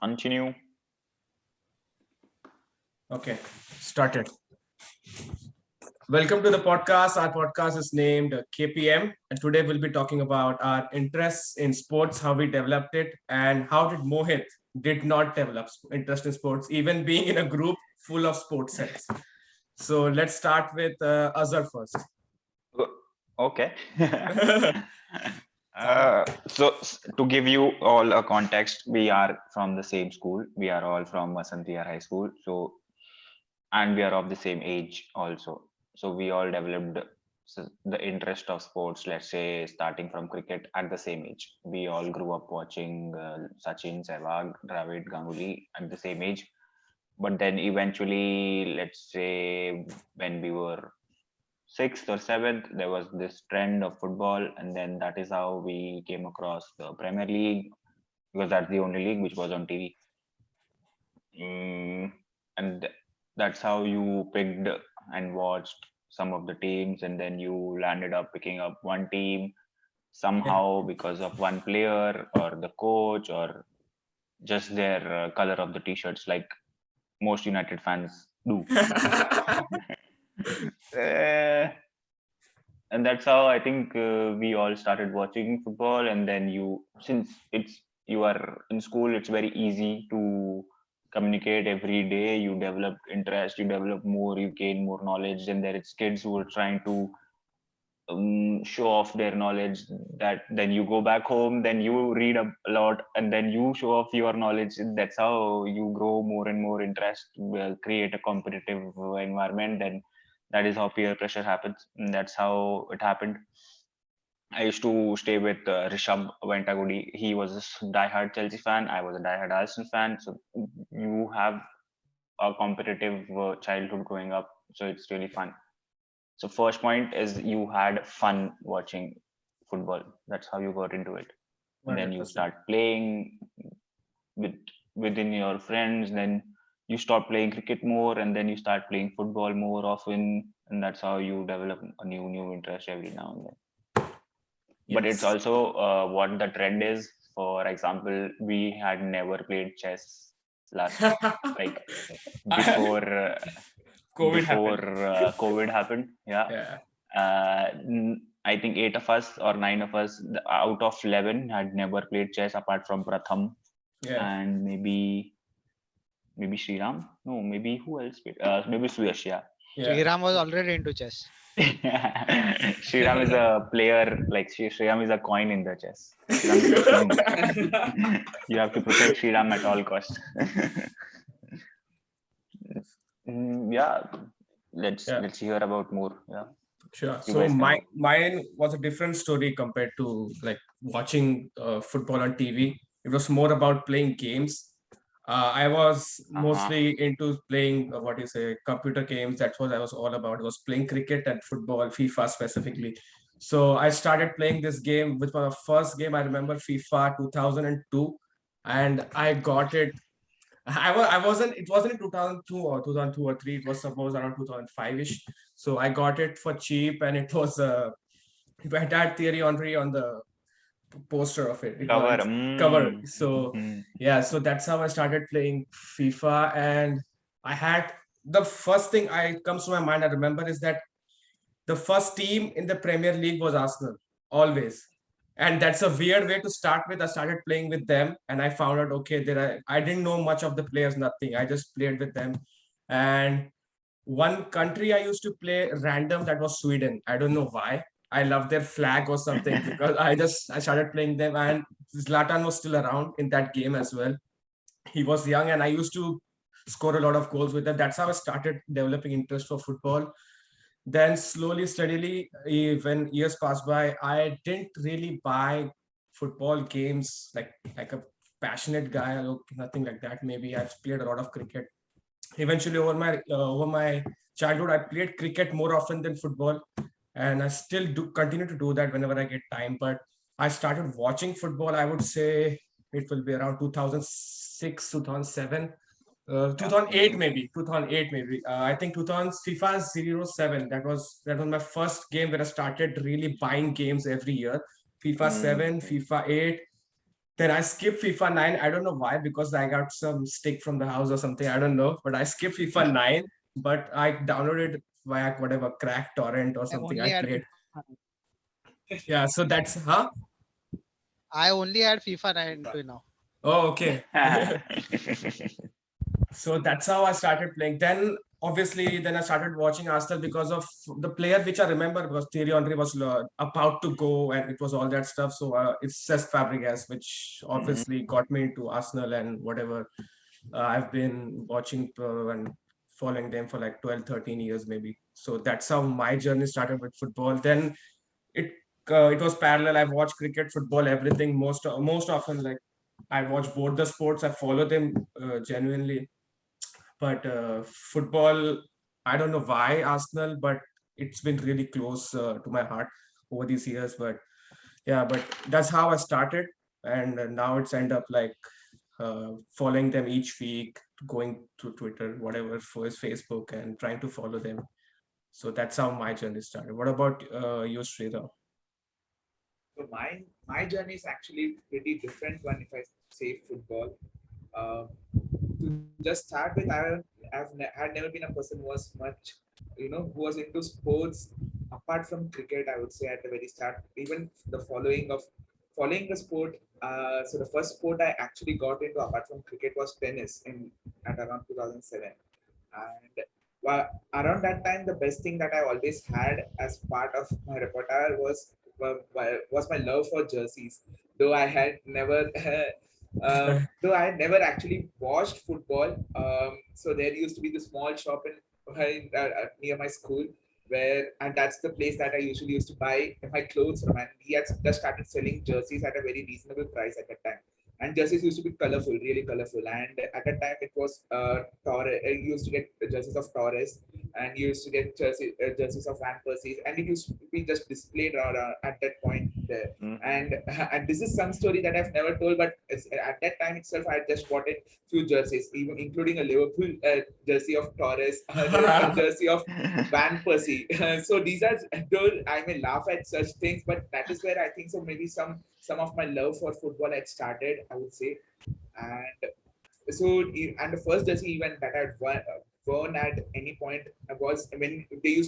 Continue. Okay, started. Welcome to the podcast. Our podcast is named KPM, and today we'll be talking about our interests in sports, how we developed it, and how did Mohit did not develop interest in sports, even being in a group full of sports heads. So let's start with Azhar first. Okay. To give you all a context, we are from the same school. We are all from Vasantiyar High School. And we are of the same age also. So we all developed the interest of sports, let's say starting from cricket at the same age. We all grew up watching Sachin, Sehwag, Dravid, Ganguly at the same age. But then eventually, let's say when we were sixth or seventh, there was this trend of football, and then that is how we came across the Premier League, because that's the only league which was on TV. And that's how you picked and watched some of the teams, and then you landed up picking up one team somehow because of one player or the coach or just their color of the t-shirts, like most United fans do. And that's how I think we all started watching football. And then since you are in school, it's very easy to communicate every day. You develop interest, you develop more, you gain more knowledge. And there it's kids who are trying to show off their knowledge, that then you go back home, then you read a lot, and then you show off your knowledge. That's how you grow more and more interest, create a competitive environment. Then that is how peer pressure happens, and that's how it happened. I used to stay with Rishabh Ventagudi. He was a diehard Chelsea fan. I was a diehard Arsenal fan. So you have a competitive childhood growing up. So it's really fun. So first point is you had fun watching football. That's how you got into it. And then you start playing with within your friends. Then you start playing cricket more, and then you start playing football more often. And that's how you develop a new interest every now and then. Yes. But it's also what the trend is. For example, we had never played chess last like before. COVID happened. Yeah. I think 8 of us or 9 of us out of 11 had never played chess apart from Pratham. Yeah. And maybe Shriram. No, maybe who else played? Maybe Suyash. Yeah. Shriram was already into chess. Shriram is a player, like Shriram is a coin in the chess. You have to protect Shriram at all costs. Yeah, let's hear about more. Yeah, sure. So mine was a different story compared to like watching football on TV. It was more about playing games. I was mostly into playing computer games. That's what I was all about. I was playing cricket and football, FIFA specifically. So I started playing this game, which was the first game I remember, FIFA 2002, and I got it. I wasn't. It wasn't in 2002 or 2002 or three. It was suppose around 2005ish. So I got it for cheap, and it was it had Thierry Henry on the poster of it. Cover. So yeah, so that's how I started playing FIFA, and I had the first thing I comes to my mind. I remember is that the first team in the Premier League was Arsenal always. And that's a weird way to start with. I started playing with them, and I found out I didn't know much of the players, nothing. I just played with them. And one country I used to play random, that was Sweden. I don't know why. I love their flag or something because I started playing them, and Zlatan was still around in that game as well. He was young, and I used to score a lot of goals with them. That's how I started developing interest for football. Then slowly, steadily, when years passed by, I didn't really buy football games like a passionate guy or nothing like that. Maybe I've played a lot of cricket. Eventually, over my childhood, I played cricket more often than football, and I still do continue to do that whenever I get time. But I started watching football, I would say it will be around 2006, 2007. 2008 maybe. I think 2000 FIFA 07. That was my first game where I started really buying games every year. FIFA 7, FIFA 8. Then I skipped FIFA 9. I don't know why, because I got some stick from the house or something. I don't know. But I skipped FIFA 9, but I downloaded via whatever crack torrent or I something. only I had played. FIFA 9. Yeah, so that's I only had FIFA 9 till now. Oh, okay. So that's how I started playing. Then obviously, then I started watching Arsenal because of the player which I remember, because Thierry Henry was about to go, and it was all that stuff. So it's Cesc Fabregas, which obviously got me into Arsenal and whatever. I've been watching and following them for like 12, 13 years maybe. So that's how my journey started with football. Then it it was parallel. I've watched cricket, football, everything. Most often, like I watch both the sports. I follow them genuinely. But football, I don't know why Arsenal, but it's been really close to my heart over these years. But yeah, but that's how I started, and now it's end up like following them each week, going to Twitter, whatever, for his Facebook, and trying to follow them. So that's how my journey started. What about you, Sridhar? So my journey is actually pretty different one if I say football. Uh, to just start with, had never been a person who was much, who was into sports apart from cricket. I would say at the very start, even the following the sport. So the first sport I actually got into apart from cricket was tennis in at around 2007, and around that time, the best thing that I always had as part of my repertoire was my love for jerseys. Though I had never though I had never actually watched football. So there used to be the small shop near my school, and that's the place that I usually used to buy my clothes from. And he had just started selling jerseys at a very reasonable price at that time. And jerseys used to be colorful, really colorful. And at that time, it was Torres. You used to get jerseys of Torres, and you used to get jerseys of Van Persie, and it used to be just displayed at that point there. And this is some story that I've never told, but at that time itself, I had just bought a few jerseys, even including a Liverpool jersey of Torres, a jersey of Van Persie. So these are, though I may laugh at such things, but that is where I think so maybe some of my love for football had started, I would say. And so, and the first jersey event that I'd worn at any point was when they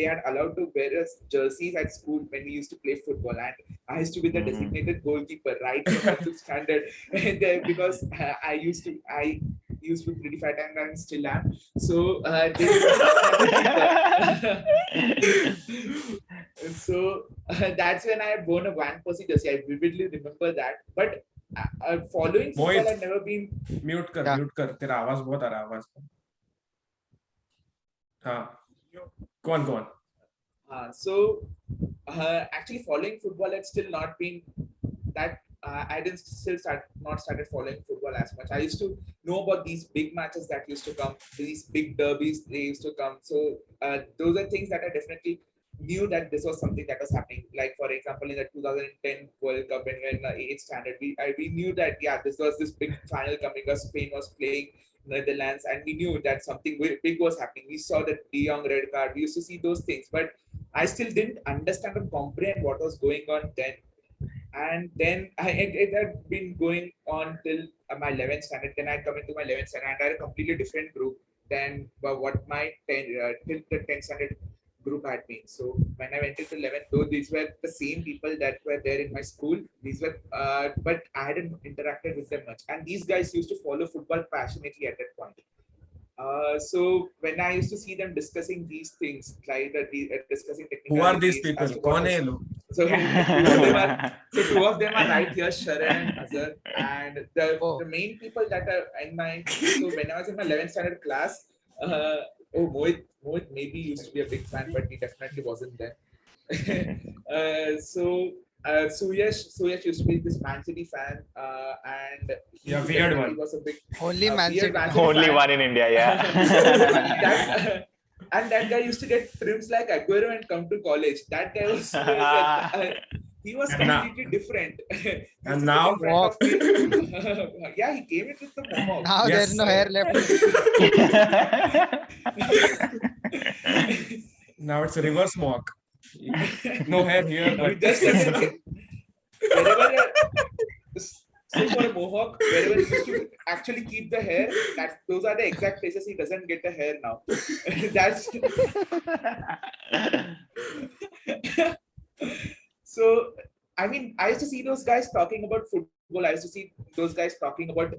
had allowed to wear us jerseys at school when we used to play football, and I used to be the designated goalkeeper right from the fifth standard, because I used to be pretty fat and I still am. So they used to so that's when I had worn a Van Persie jersey. I vividly remember that. But following football had never been. Mute कर तेरा आवाज बहुत आ रहा है आवाज हाँ go on So actually following football had still not been that. I didn't still not started following football as much. I used to know about these big matches that used to come, these big derbies they used to come. So those are things that I definitely knew that this was something that was happening. Like for example, in the 2010 World Cup, when we were in the 8th standard, we knew that this was this big final coming. Because Spain was playing Netherlands, and we knew that something big was happening. We saw that De Jong red card. We used to see those things, but I still didn't understand or comprehend what was going on then. And then it had been going on till my 11th standard. Then I come into my 11th standard, and I had a completely different group than what my till the 10th standard group had been. So when I went into 11th, though these were the same people that were there in my school, these were, but I hadn't interacted with them much. And these guys used to follow football passionately at that point. So when I used to see them discussing these things, like discussing technical. Who are these people? So two of them are right here, Sharan and Iyer. And the main people that are in my, so when I was in my 11th standard class, Mohit maybe used to be a big fan, but he definitely wasn't there. Suyash used to be this Man City fan, and he weird one. Was a big Only Man City. Only fan. one in India, yeah. And that guy used to get trims like Aguero and come to college. That guy was he was completely different. And now yeah, he came in with the mohawk. Now there's no hair left. Now it's a reverse mohawk. No hair here, but just whenever So for a mohawk, wherever he used to actually keep the hair, those are the exact places he doesn't get the hair now. That's so. I mean, I used to see those guys talking about football. I used to see those guys talking about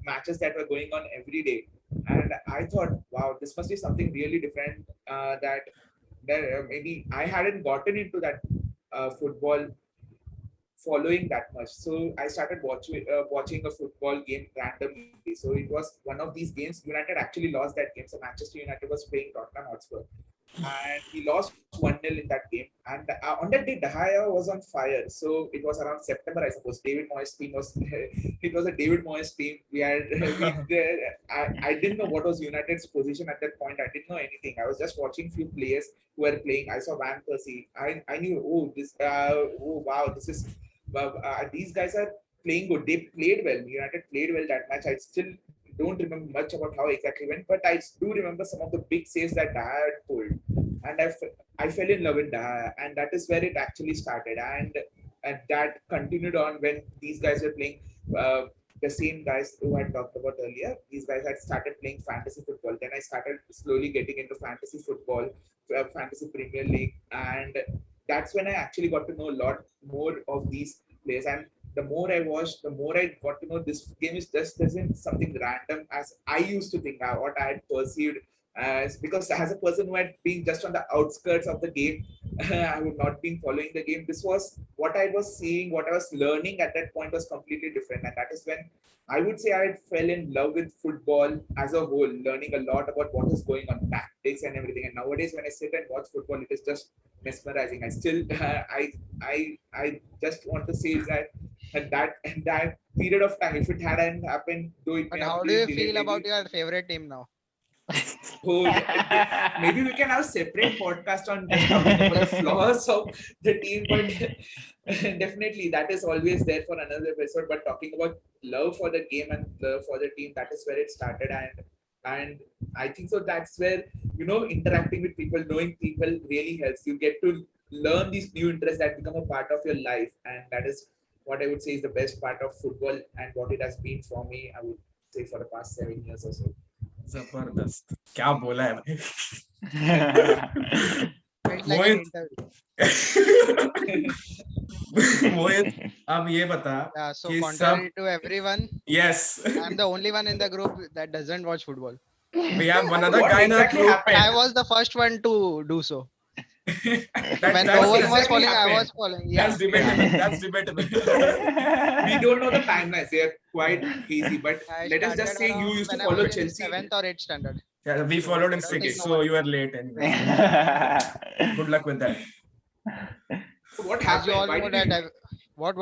matches that were going on every day, and I thought, wow, this must be something really different. That maybe I hadn't gotten into that football following that much. So I started watching a football game randomly. So it was one of these games. United actually lost that game. So Manchester United was playing Tottenham Hotspur, and he lost 1-0 in that game. And on that day, Dahaya was on fire. So it was around September, I suppose. David Moyes' team was it was a David Moyes team. We had I didn't know what was United's position at that point. I didn't know anything. I was just watching few players who were playing. I saw Van Persie. I knew, oh wow, this is these guys are playing good. They played well. United played well that match. I still don't remember much about how exactly went, but I do remember some of the big saves that Daya had pulled, and I fell in love with Daya, and that is where it actually started, and that continued on when these guys were playing. The same guys who I talked about earlier, these guys had started playing fantasy football. Then I started slowly getting into fantasy football, fantasy Premier League, and that's when I actually got to know a lot more of these players. And the more I watched, the more I got to know this game is just isn't something random as I used to think, what I had perceived as, because as a person who had been just on the outskirts of the game, I would not been following the game. This was what I was seeing, what I was learning at that point was completely different. And that is when I would say I fell in love with football as a whole, learning a lot about what is going on, tactics and everything. And nowadays, when I sit and watch football, it is just mesmerizing. I still, I just want to say that that period of time, if it hadn't happened, though it But may have how do been you delayed, feel maybe. about your favorite team now? Oh, maybe we can have a separate podcast on just talking about the flaws of the team, but definitely that is always there for another episode. But talking about love for the game and love for the team, that is where it started, and I think so. That's where interacting with people, knowing people really helps. You get to learn these new interests that become a part of your life, and that is what I would say is the best part of football and what it has been for me. I would say for the past 7 years or so. जबरदस्त क्या बोला है भाई Felt like an Mohit interview. मोहित अब ये बता Yeah, so कि contrary to everyone, yes I'm the only one in the group that doesn't watch football. we have one other What guy in our exactly group happened? I was the first one to do so. that, When that's, no one was exactly following, I happened. was following. Yeah. that's debatable that's debatable We don't know the timelines; they are quite hazy. But I let us just started say you around used to when I follow was in Chelsea. 7th or 8th standard. yeah, we So followed in I don't think 6 no so one- you are late anyway good luck with that So what As happened? you all Why know did that you? what?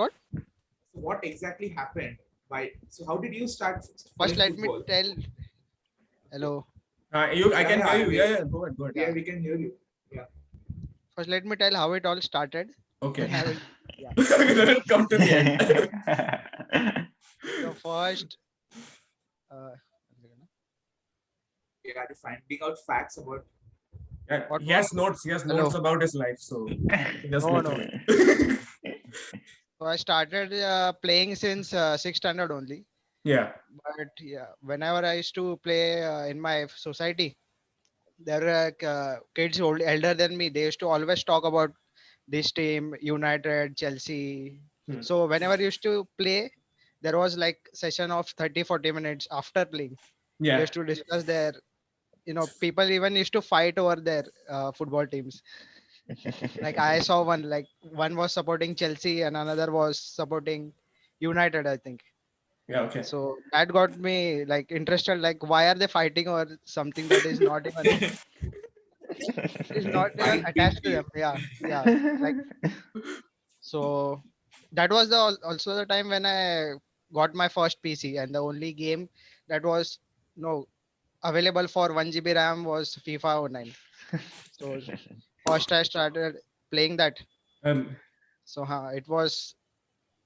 So what exactly happened? Why? So how did you start First, following let me football? tell. Hello. I can hear you Yeah. yeah go ahead Yeah, we can hear you. Yeah. First, let me tell how it all started. okay Then I will. we'll come to the end So first, uh, Yeah, to finding out facts about. yeah, What- he has notes Hello. about his life so just No, go no. through it. so I started playing since 6th standard only. yeah But yeah, whenever I used to play in my society, there were kids elder than me. They used to always talk about this team, United, Chelsea. Hmm. So whenever I used to play, there was like session of 30-40 minutes after playing. They yeah used to discuss their, people even used to fight over their football teams. Like I saw one was supporting Chelsea and another was supporting United, I think. yeah okay So that got me like interested. Like, why are they fighting over something that is not even Fight attached to big them? Yeah. Like, so that was also the time when I got my first PC, and the only game that was no available for 1 GB RAM was FIFA 09. So first I started playing that. um, So it was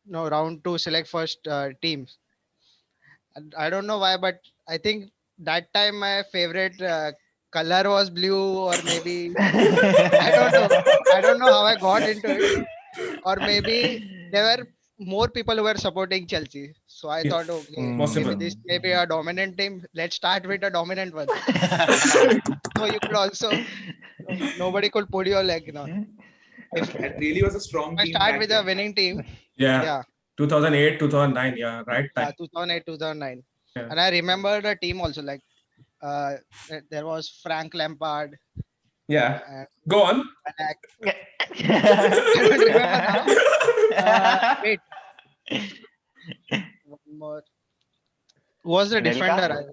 no round to select first teams. And I don't know why, but I think that time my favorite color was blue, or maybe I don't know. I don't know how I got into it, or maybe they were more people were supporting Chelsea. So I thought, okay, Possible. maybe this may be a dominant team. Let's start with a dominant one. So you could also, nobody could pull your leg. If That really was a strong I team start back with a then. winning team, Yeah. 2008, 2009. Yeah, right time. 2008, 2009. Yeah. And I remember the team also, like uh, there was Frank Lampard. Yeah. And Go on. I don't remember now. Wait, one more. Who was the defender? Nelka?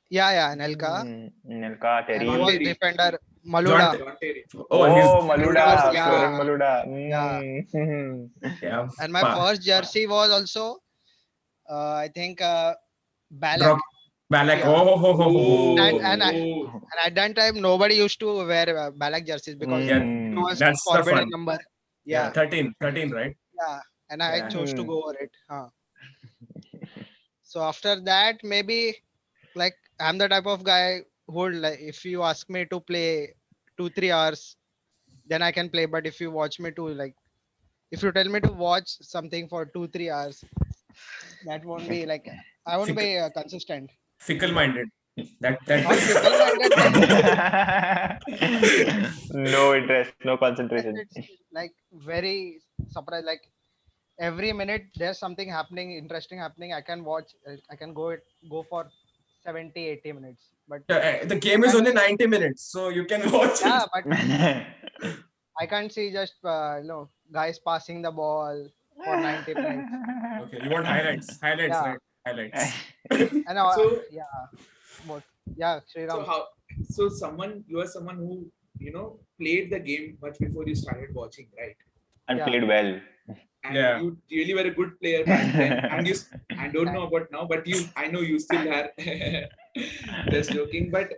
Yeah, Nelka. Nelka, And Terry. who was Terry. defender? John Maluda. John Terry. Oh, Oh, Maluda, Maluda, yeah. Florin Maluda. Yeah. yeah. And my first jersey was also, I think, Balak. Drop. Balak. Yeah. And at that time, nobody used to wear Balak jerseys because Yeah. it was That's the forbidden fun. number. Yeah. Yeah. 13, right? Yeah. And I Yeah. chose to go over it. So after that, maybe like I'm the type of guy who would, like, if you ask me to play 2-3 hours, then I can play. But if you watch me to like, if you tell me to watch something for 2-3 hours, that won't be like, I won't be consistent. Fickle-minded. Not That. fickle-minded, No interest, no concentration. it's like very surprised. Like every minute there's something happening, interesting happening. I can watch. I can go for 70, 80 minutes. But The game is only 90 minutes, so you can watch yeah, it. but I can't see just guys passing the ball for 90 minutes. Okay, you want highlights? Highlights, Yeah. right? Highlights. And So- Sriram. So you are someone who played the game much before you started watching, right? And Yeah. played well. And Yeah. you really were a good player back then. And I don't know about now, but I know you still are. Just joking. But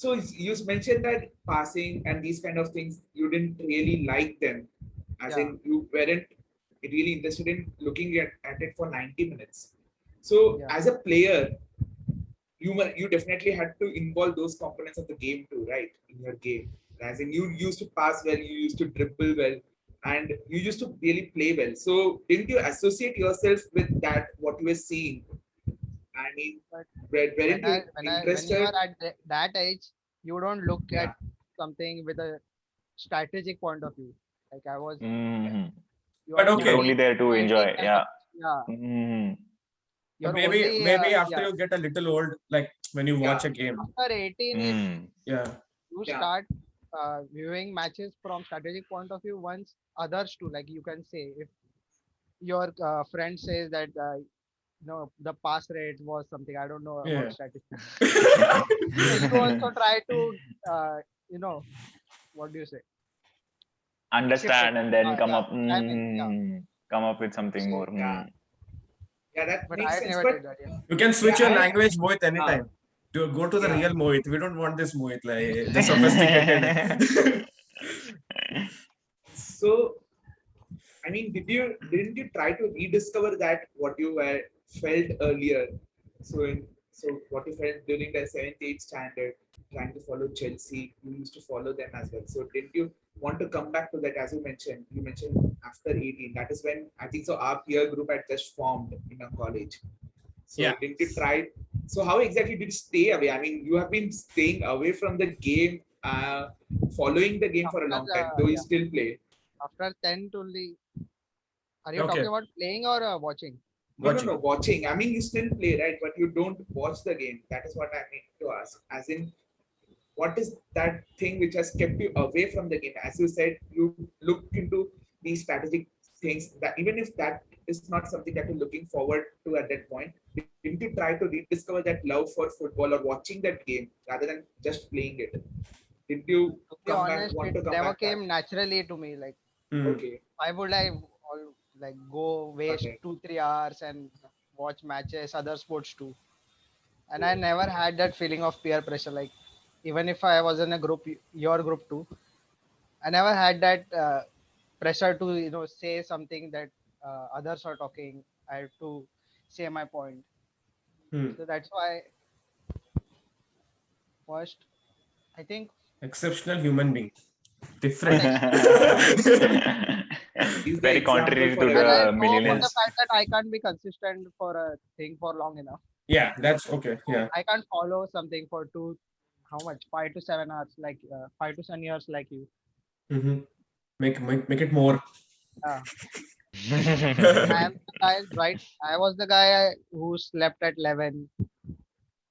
so you mentioned that passing and these kind of things, you didn't really like them. As Yeah. in, you weren't really interested in looking at it for 90 minutes. So Yeah. as a player, you definitely had to involve those components of the game too, right? In your game. As in, you used to pass well, you used to dribble well, and you used to really play well. So didn't you associate yourself with that, what you were seeing? I mean, weren't When you you interested? are at that age, you don't look at something with a strategic point of view. Like I was, Mhm. you But are okay. You're only there to playing enjoy. as a- Yeah. yeah. Mhm. You're Maybe only, after you get a little old, like when you watch a game. after 18, Mm. Yeah. you Yeah. start viewing matches from strategic point of view. Once others too, like you can say, if your friend says that the pass rate was something, I don't know Yeah. about statistics. You also try to what do you say, Understand and then come yeah, up. I mean, yeah. Come up with something So, more. yeah. Yeah, that But makes I sense. never But did that. Yeah. You can switch Yeah, your I- language Mohit anytime. To go to the Yeah. real Mohit. We don't want this Mohit, like the sophisticated. so, I mean, didn't you try to rediscover that what you were felt earlier? So what you felt during the 7th, 8th standard, trying to follow Chelsea, you used to follow them as well. So didn't you want to come back to that? As you mentioned after 18. That is when I think so our peer group had just formed in a college. So Yeah. didn't you try? So how exactly did you stay away? I mean, you have been staying away from the game, following the game for a long time, though you still play. After 10 to only, are you Okay. talking about playing or watching? Watching. No, watching. I mean, you still play, right? But you don't watch the game. That is what I mean to ask. As in, what is that thing which has kept you away from the game? As you said, you look into these strategic things that even if that is not something that you're looking forward to at that point, didn't you try to rediscover that love for football or watching that game rather than just playing it? Did you To be honest, it never came naturally to me. Like, Hmm. Okay. why would I go waste Okay. 2-3 hours and watch matches, other sports too? And I never had that feeling of peer pressure. Like, even if I was in a group, your group too, I never had that pressure to say something that others are talking. I have to say my point. Hmm. So that's why first, I think Exceptional human being. Different. He's the Very example contrary for to And I the everyone. know for the millennials. fact that I can't be consistent for a thing for long enough. Yeah, that's okay. Yeah. I can't follow something for how much? 5 to 7 hours, like 5 to 7 years, like you. Mm-hmm. Make it more. Yeah. I am the guy, right? I was the guy who slept at 11,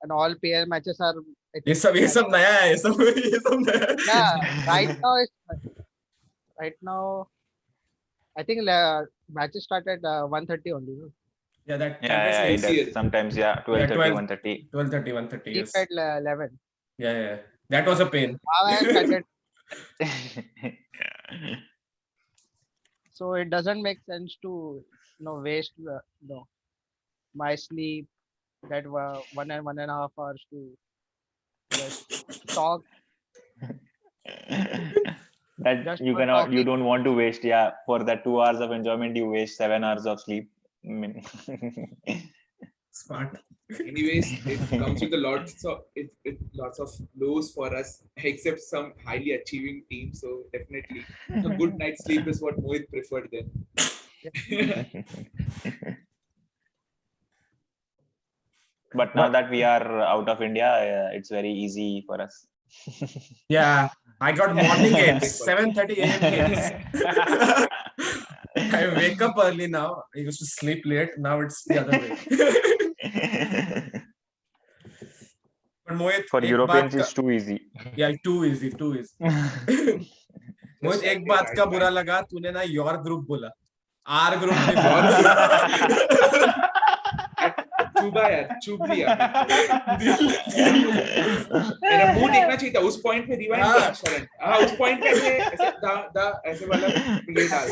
and all PL matches are. I ये think सब ये I सब नया है, ये सब नया है. yeah. Right now, I think matches start at 1:30 only. No? Yeah, that Yeah, Champions yeah, League. it does. UCL. Sometimes, yeah, Yeah, 12:30, 1:30. 12:30, 1:30. Sleep Yes. at 11. Yeah. That was a pain. Now I started, so it doesn't make sense to waste my sleep that 1.5 hours to just talk That just you for cannot, you talking. don't want to waste. Yeah, for that 2 hours of enjoyment, you waste 7 hours of sleep. I mean, Smart. Anyways, it comes with lots of lows for us, except some highly achieving teams. So definitely, a good night's sleep is what Mohit preferred then. but now that we are out of India, it's very easy for us. Yeah, I got morning games, 7:30 a.m. games. I wake up early now. I used to sleep late. Now it's the other way. But Mohit, For एक Europeans, बात it's too easy. yeah, too easy. Mohit, एक like बात it, का I बुरा find. लगा, तूने ना your group बोला, our group में Your बोला. group. चुबा यार, चुभ लिया. मेरा मुंह देखना चाहिए था उस पॉइंट पे. रिवाइंड कर शरण. हाँ, उस पॉइंट पे ऐसे ऐसे वाला प्ले डाल.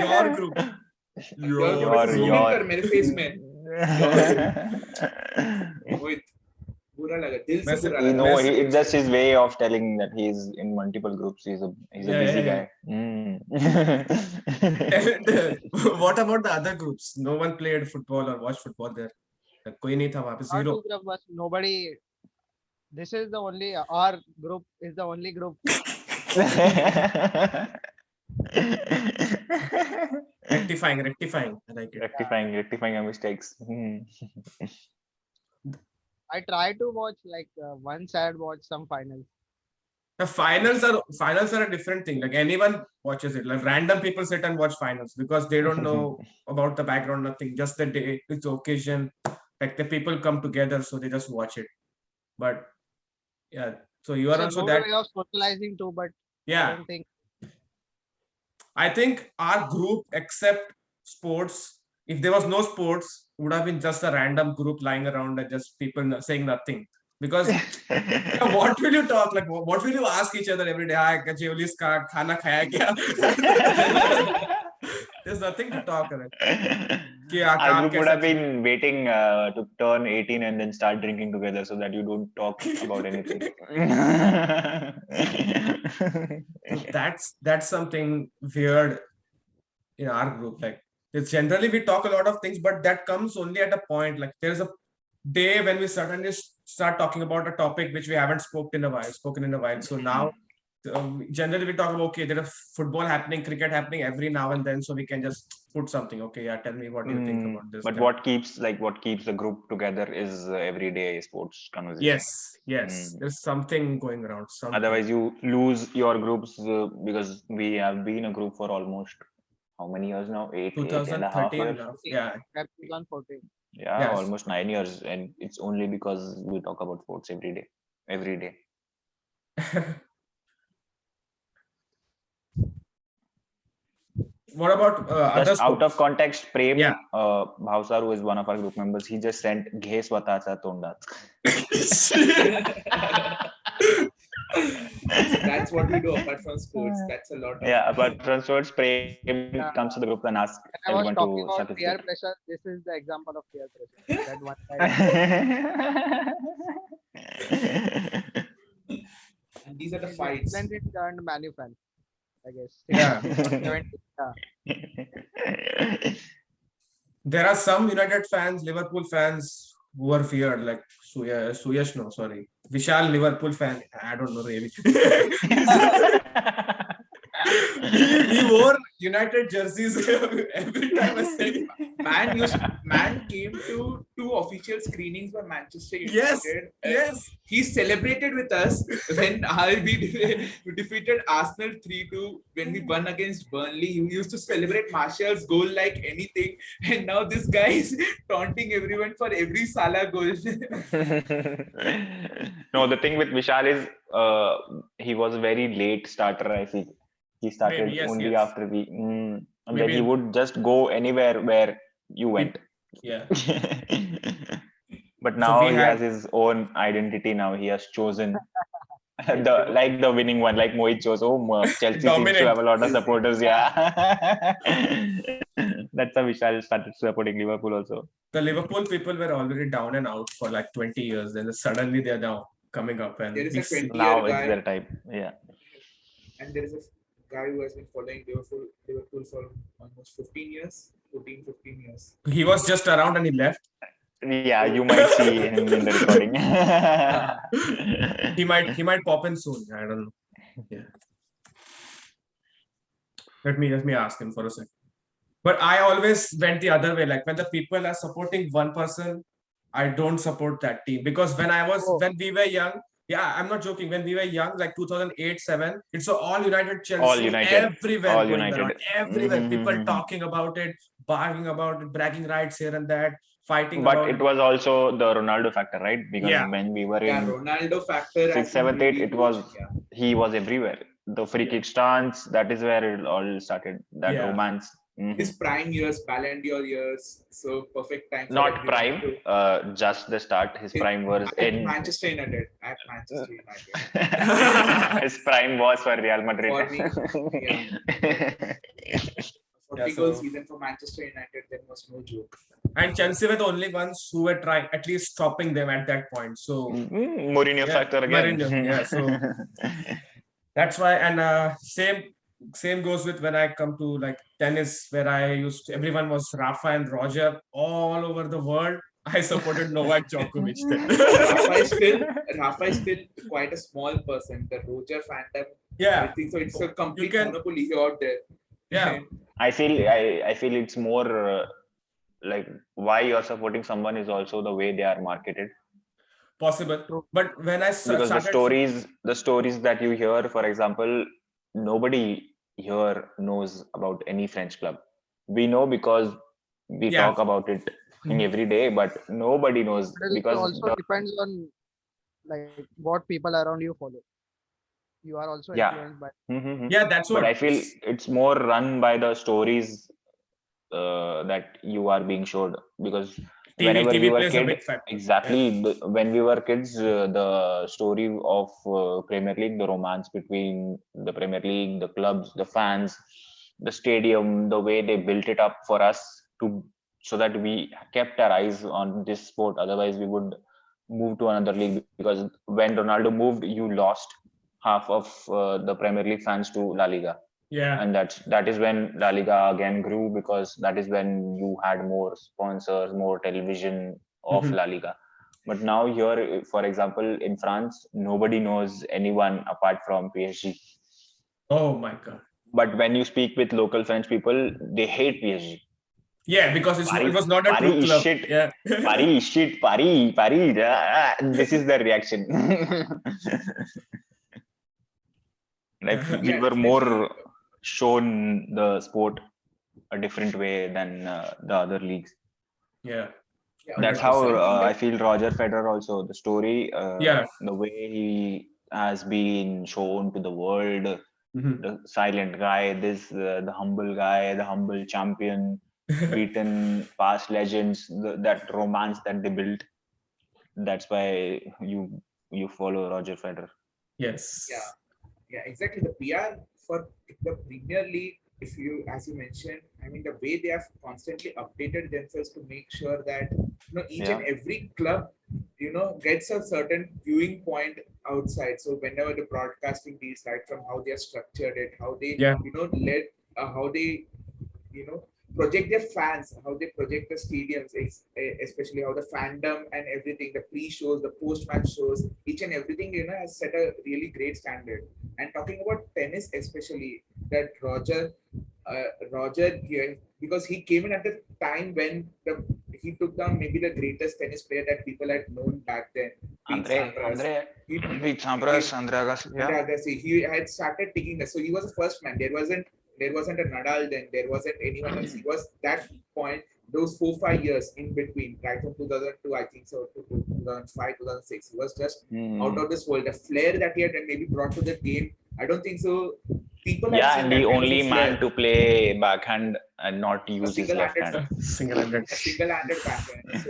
Your group. Your zoom in कर मेरे फेस में. Mohit, बुरा लगा, दिल से बुरा You लगा. know, it's just his way of telling that he's in multiple groups. He's a busy guy. What about the other groups? No one played football or watched football there. कोई नहीं था वहाँ पे, zero. Nobody. This is the only our group is the only group. Rectifying. I like it. Rectifying our mistakes. I try to watch like once I had watched some finals. The finals are a different thing. Like anyone watches it. Like random people sit and watch finals because they don't know about the background, nothing. Just the day, it's the occasion. Like the people come together, so they just watch it. But yeah, so you are It's a also good that. way of socializing too, but I Yeah, don't think I think our group, except sports, if there was no sports, would have been just a random group lying around and just people saying nothing. Because what will you talk? Like, what will you ask each other every day? "Hi, Kajoli's ka khana khaya kya?" There's nothing to talk about. Our group would have been waiting to turn 18 and then start drinking together so that you don't talk about anything. So that's something weird in our group. Like, it's generally we talk a lot of things, but that comes only at a point. Like, there's a day when we suddenly start talking about a topic which we haven't spoken in a while. So now generally we talk about, okay, there is football happening, cricket happening every now and then, so we can just put something. Okay, yeah, tell me what do you think about this. But what keeps the group together is everyday sports conversation. Yes, there's something going around. Otherwise you lose your groups because we have been a group for almost how many years now? 8.5 years. Yeah, 2014. Yeah, Yes. almost 9 years, and it's only because we talk about sports every day. What about Just out of context, Prem, Yeah. Bhavsar, who is one of our group members, he just sent "Ghe swatacha tondat." That's what we do apart from sports. That's a lot of. Yeah, apart from sports, Prem comes to the group and asks I was everyone talking to about suck his peer dick. pressure. This is the example of peer pressure. That one side. And these are the fights. Then it turned Manu fan, I guess. Yeah. 70, There are some United fans, Liverpool fans who are feared, like Vishal Liverpool fan. I don't know really. he wore United jerseys every time I say. Man came to 2 official screenings for Manchester Yes, United. yes. He celebrated with us when we defeated Arsenal 3-2 when we won against Burnley. He used to celebrate Martial's goal like anything, and now this guy is taunting everyone for every Salah goal. No, the thing with Vishal is he was a very late starter. I feel he started Maybe, yes, only yes. after and then Maybe he would just go anywhere where you went. Yeah. But So now we he had- has his own identity. Now he has chosen the winning one, like Mohit chose. Chelsea seems to Dominant. have a lot of supporters. Yeah, that's how Vishal started supporting Liverpool also. The Liverpool people were already down and out for like 20 years. Then suddenly they're now coming up, and There is a 20-year Now it's guy, their time. Yeah. and there is a guy who has been following Liverpool for almost 15 years, 15 years. he was just around and he left. Yeah, you might see him in the recording. He might pop in soon. I don't know. Yeah. Let me ask him for a second. But I always went the other way. Like when the people are supporting one person, I don't support that team because when we were young, yeah, I'm not joking. When we were young, like 2008, 7, it's all United, Chelsea, All United. everywhere All going United. around, everywhere. People Mhm. talking about it, barging about it, bragging rights here and that, fighting But about it was also the Ronaldo factor, right? Because Yeah. when we were Yeah, in Ronaldo factor. 6th, 7th, 8th, it was Yeah. he was everywhere. The free kick stance, that is where it all started. That Yeah. romance. Mhm. His prime years, Ballon d'Or years, so perfect time. For Not everyone prime, to- just the start. His prime was at in Manchester United. At Manchester United. his prime was for Real Madrid. For me, yeah. 40 Yeah, goal so- season for Manchester United, there was no joke. And Chelsea were the only ones who were trying, at least stopping them at that point. So Mourinho Yeah, factor again. Mourinho, yeah, so- that's why. And same goes with when I come to like tennis, where everyone was Rafa and Roger all over the world. I supported Novak Djokovic then. Rafa is still quite a small person. The Roger fandom, I Yeah, think so. It's a complete can- monopoly out there. yeah. I feel it's more like why you're supporting someone is also the way they are marketed. Possible. But when I Because the stories that you hear, for example, nobody here knows about any French club. We know because we Yeah. talk about it in every day, but nobody knows But it because also depends on like what people around you follow. You are also Yeah. influenced by. Yeah, that's what But I feel it's more run by the stories that you are being showed because whenever we were plays a kid, big factor. exactly when we were kids, the story of Premier League, the romance between the Premier League, the clubs, the fans, the stadium, the way they built it up for us so that we kept our eyes on this sport. Otherwise, we would move to another league because when Ronaldo moved, you lost half of the Premier League fans to La Liga. Yeah. And that is when La Liga again grew because that is when you had more sponsors, more television of Mhm. La Liga. But now here, for example, in France, nobody knows anyone apart from PSG. Oh my God. But when you speak with local French people, they hate PSG. Yeah, because it was not a Paris true is club. shit. Yeah. Paris is shit. Paris. This is their reaction. Like we Yeah, were definitely. more shown the sport a different way than the other leagues. Yeah. Yeah, That's but how something I that- feel Roger Federer also, the story, Yeah. the way he has been shown to the world, Mhm. the silent guy, the humble guy, the humble champion, beaten past legends, that romance that they built. That's why you follow Roger Federer. Yes. Yeah, exactly. The PR for the Premier League, if you, as you mentioned, I mean, the way they have constantly updated themselves to make sure that each and every club, gets a certain viewing point outside. So whenever the broadcasting deals, right from how they are structured it, how they, Yeah. how they, project their fans, how they project the stadiums, especially how the fandom and everything, the pre-shows, the post-match shows, each and everything, has set a really great standard. And talking about tennis, especially that Roger, yeah, because he came in at the time when he took down maybe the greatest tennis player that people had known back then, Pete Sampras. Pete Sampras, Andre Agassi, And Agassi, he had started taking this. So he was the first man. There wasn't a Nadal then. There wasn't anyone else. He was that point. Those 4-5 years in between, right from 2002, I think so, to 2005, 2006. He was just out of this world. The flair that he had maybe brought to the game, I don't think so. People have seen and that the kind of only a flair. man to play backhand and not use his left hand. Single-handed. A single-handed backhand.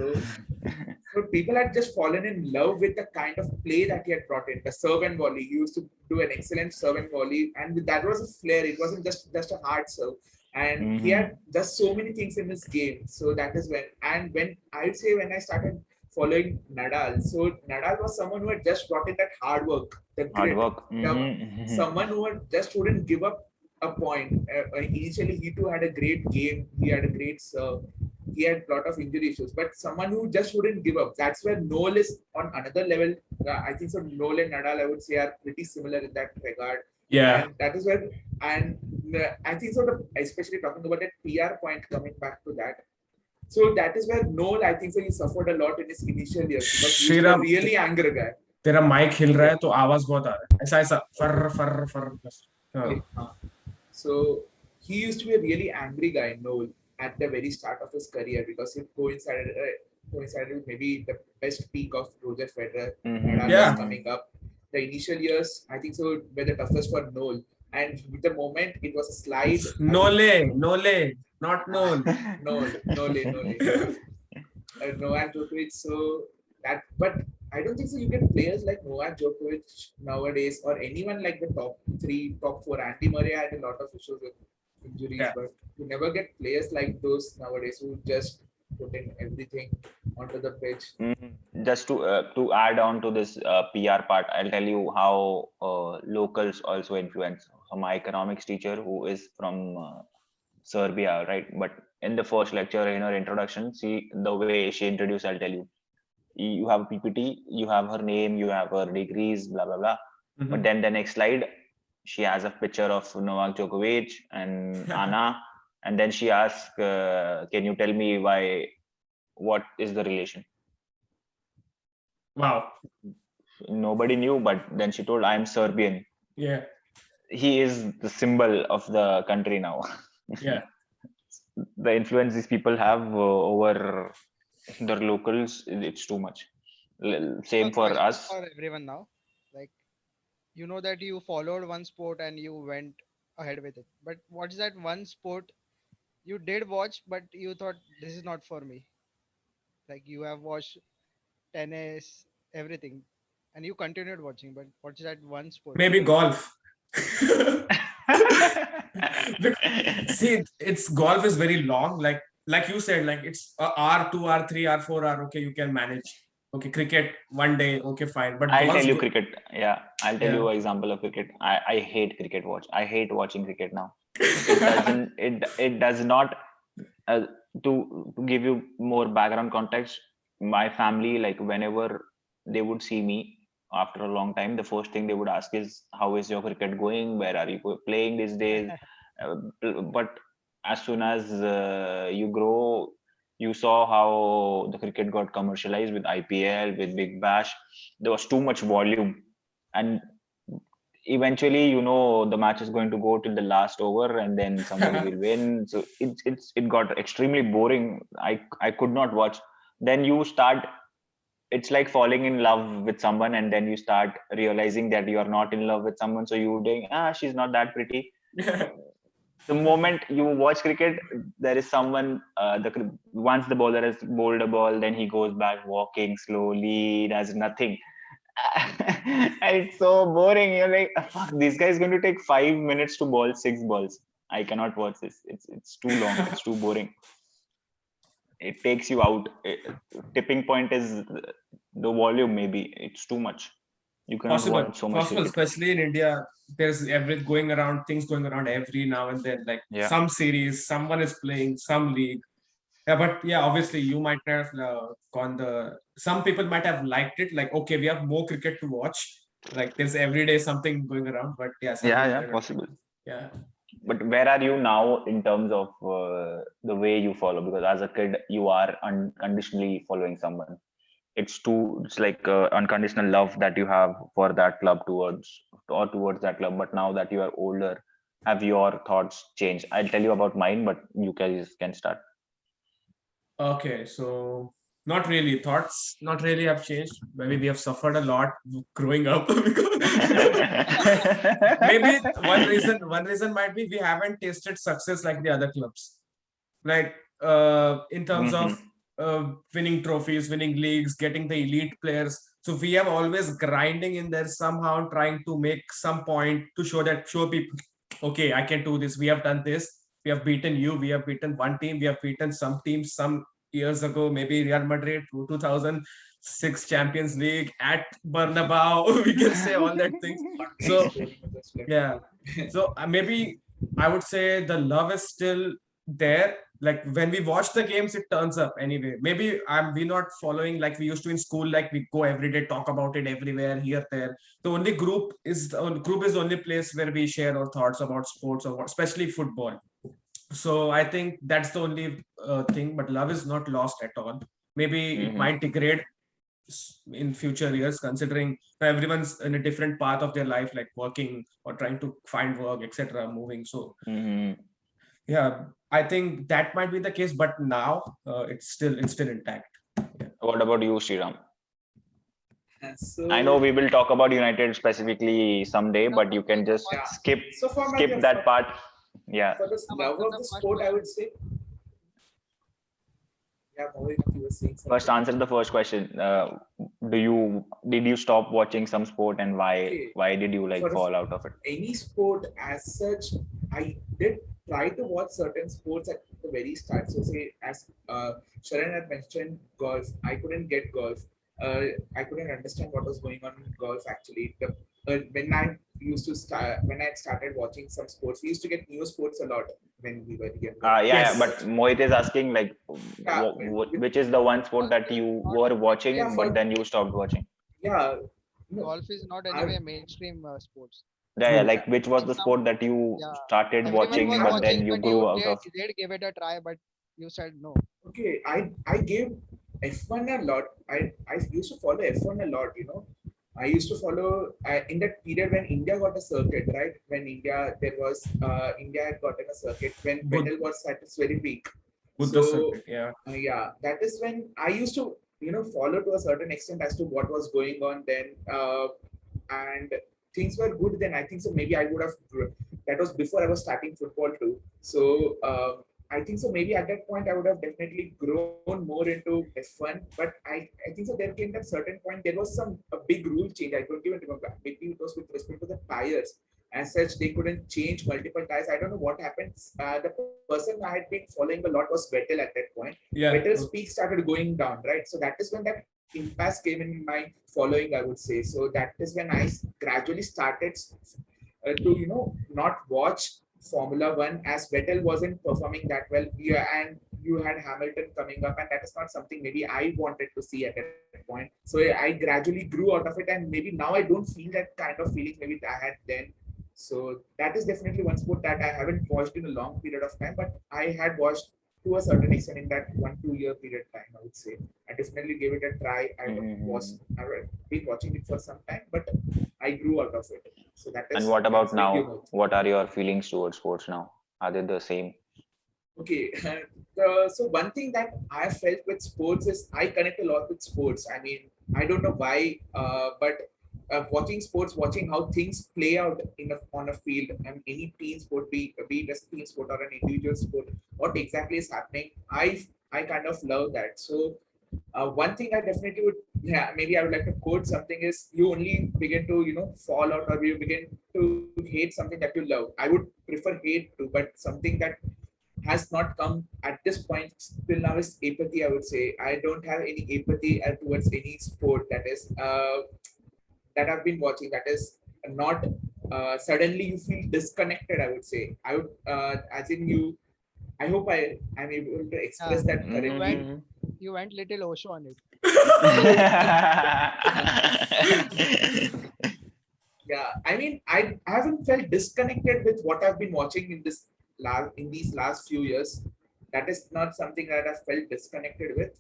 So people had just fallen in love with the kind of play that he had brought in. The serve and volley. He used to do an excellent serve and volley, and that was a flair. It wasn't just a hard serve. And he had just so many things in his game. So that is when I started following Nadal. So Nadal was someone who had just brought in that hard work, the grit, someone who had just wouldn't give up a point. Initially, he too had a great game. He had a great serve. He had a lot of injury issues, but someone who just wouldn't give up. That's where Noel is on another level. I think so. Noel and Nadal, I would say, are pretty similar in that regard. Yeah. And that is where, and I think so. Especially talking about that PR point, coming back to that. So that is where Noel, I think so, he suffered a lot in his initial years because he was a really angry guy. तेरा Mike Hill रहा है तो आवाज बहुत आ रहा है ऐसा फर फर फर बस. So he used to be a really angry guy, Noel, at the very start of his career because it coincided with maybe the best peak of Roger Federer. Nadal was coming up. The initial years, I think so, were the toughest for Noel. And with the moment, it was a slide. Nole, not Noel. Nole. Novak Djokovic. So that, but I don't think so. You get players like Novak Djokovic nowadays, or anyone like the top 3, top 4. Andy Murray had a lot of issues with injuries, but you never get players like those nowadays who just put in everything onto the pitch. Just to add on to this PR part, I'll tell you how locals also influence. So my economics teacher, who is from Serbia, right? But in the first lecture, in her introduction, see the way she introduced, I'll tell you. You have a PPT, you have her name, you have her degrees, blah, blah, blah. But then the next slide, she has a picture of Novak Djokovic and Anna. And then she asks, can you tell me what is the relation? Wow. Nobody knew, but then she told, I'm Serbian. Yeah. He is the symbol of the country now. Yeah. The influence these people have over their locals, it's too much. Same for us. For everyone now, like, you know that you followed one sport and you went ahead with it. But what is that one sport you did watch, but you thought this is not for me? Like, you have watched tennis, everything, and you continued watching. But what's that one sport? Maybe golf. See, it's golf is very long. Like you said, like it's hour, 2 hour, 3 hour, 4 hour. Okay, you can manage. Okay, cricket one day. Okay, fine. But I'll tell you cricket. Yeah, I'll tell you an example of cricket. I hate cricket watch. I hate watching cricket now. It does not. To give you more background context, my family, like whenever they would see me after a long time, the first thing they would ask is, how is your cricket going? Where are you playing these days? But as soon as you grow, you saw how the cricket got commercialized with IPL, with Big Bash. There was too much volume, and eventually, the match is going to go till the last over, and then somebody will win. So it got extremely boring. I could not watch. Then you start. It's like falling in love with someone, and then you start realizing that you are not in love with someone. So you think, she's not that pretty. The moment you watch cricket, there is someone. Once the bowler has bowled a ball, then he goes back walking slowly. Does nothing. It's so boring. You're like, fuck, this guy is going to take 5 minutes to bowl 6 balls. I cannot watch this. It's too long. It's too boring. It takes you out. Tipping point is the volume. Maybe it's too much. You cannot Possible, watch so much cricket. especially in India. There's things going around every now and then. Like Yeah. some series, someone is playing some league. Yeah, but yeah, obviously you might have gone the. Some people might have liked it. Like, okay, we have more cricket to watch. Like there's every day something going around. But yeah, some Yeah, people yeah, are not. possible. Yeah. But where are you now in terms of the way you follow? Because as a kid, you are unconditionally following someone. It's like unconditional love that you have for that club towards that club. But now that you are older, have your thoughts changed? I'll tell you about mine, but you guys can start. Okay, so not really. Thoughts not really have changed. Maybe we have suffered a lot growing up. Maybe one reason might be we haven't tasted success like the other clubs. Like in terms of winning trophies, winning leagues, getting the elite players. So we have always grinding in there somehow, trying to make some point to show people, okay, I can do this. We have done this. We have beaten you. We have beaten one team. We have beaten some teams some years ago. Maybe Real Madrid 2006 Champions League at Bernabeu. We can say all that things. So yeah. So maybe I would say the love is still there. Like when we watch the games, it turns up anyway. Maybe we not following like we used to in school. Like we go every day, talk about it everywhere, here, there. The group is the only place where we share our thoughts about sports or especially football. So I think that's the only thing. But love is not lost at all. Maybe it might degrade in future years, considering everyone's in a different path of their life, like working or trying to find work, etc., moving. So yeah, I think that might be the case, but now it's still intact. What about you, Sriram? So I know we will talk about United specifically someday, but you can just skip that part. Yeah. For the love of the sport, I would say. Yeah, Mohit, you were saying something. First, answer the first question. Did you stop watching some sport, and why? Okay. Why did you like fall out of it? Any sport as such, I did try to watch certain sports at the very start. So say as Sharan had mentioned golf, I couldn't get golf. I couldn't understand what was going on in golf actually. When I started watching some sports, we used to get new sports a lot when we were younger. Yes. But Mohit is asking like, which is the one sport that you were watching, but then you stopped watching? Yeah. Golf is not anyway mainstream sports. Yeah, like which was the sport that you started watching, but then you grew out of? You did give it a try, but you said no. Okay, I gave F1 a lot. I used to follow F1 a lot, you know. I used to follow in that period when India got a circuit, right? When India had gotten a circuit when Vettel was at its very peak. Circuit, yeah, that is when I used to, follow to a certain extent as to what was going on then, and things were good then. I think so. Maybe I would have. That was before I was starting football too. So I think so. Maybe at that point I would have definitely grown more into F1. But I think so. There came that certain point. There was a big rule change. I don't even remember. Maybe it was with respect to the tires. As such, they couldn't change multiple tires. I don't know what happened. The person I had been following a lot was Vettel at that point. Yeah. Vettel's peak started going down, right? So that is when that impasse came in my following, I would say. So that is when I gradually started to, not watch Formula One as Vettel wasn't performing that well. Yeah, and you had Hamilton coming up, and that is not something maybe I wanted to see at that point. So I gradually grew out of it, and maybe now I don't feel that kind of feeling maybe I had then. So that is definitely one sport that I haven't watched in a long period of time, but I had watched to a certain extent in that 1-2 year period time, I would say. I definitely gave it a try. I've been watching it for some time, but I grew out of it. So that is. And what about now? What are your feelings towards sports now? Are they the same? Okay. So one thing that I felt with sports is I connect a lot with sports. I mean, I don't know why, but watching sports, watching how things play out on a field, and any team sport, be it a team sport or an individual sport, what exactly is happening, I kind of love that. So one thing I definitely would, maybe I would like to quote something is, you only begin to fall out, or you begin to hate something that you love. I would prefer hate too, but something that has not come at this point till now is apathy. I would say I don't have any apathy towards any sport. That is that I've been watching, that is not suddenly you feel disconnected. I would say I would as in you. I hope I'm able to Yeah, express that you went correctly. Mhm. you went little Osho on it. Yeah, I mean, I haven't felt disconnected with what I've been watching in these last few years. That is not something that I've felt disconnected with.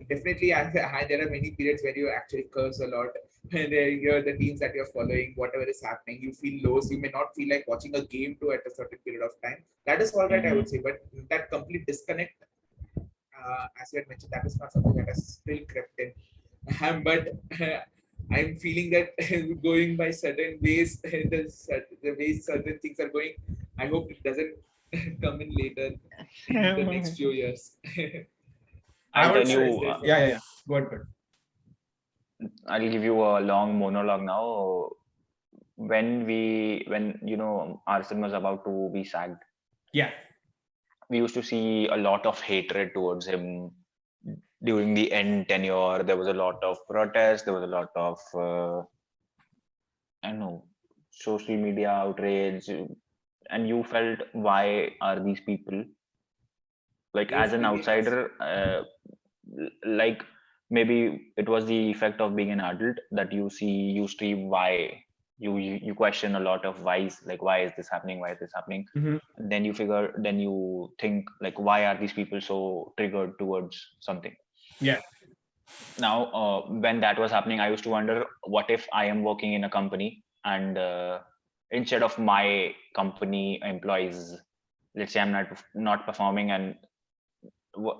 Definitely, there are many periods where you actually curse a lot. And you're the teams that you're following, whatever is happening, you feel lows. You may not feel like watching a game too at a certain period of time. That is all right, I would Mhm. say. But that complete disconnect, as you had mentioned, that is not something that has still crept in. But I'm feeling that going by certain ways, the way certain things are going, I hope it doesn't come in later in the next few years. I I'll would tell say, That is you. there for yeah, me. yeah, yeah. Good, good. I'll give you a long monologue now. When Arsenal was about to be sacked, Yeah, we used to see a lot of hatred towards him during the end tenure. There was a lot of protest. There was a lot of I don't know, social media outrage, and you felt, why are these people, like, as Yes, an because outsider, like, maybe it was the effect of being an adult that you stream why you question a lot of whys, like, why is this happening, why is this happening. hmm, And then you think, like, why are these people so triggered towards something. yeah, Now, when that was happening, I used to wonder, what if I am working in a company, and instead of my company employees, let's say I'm not performing, and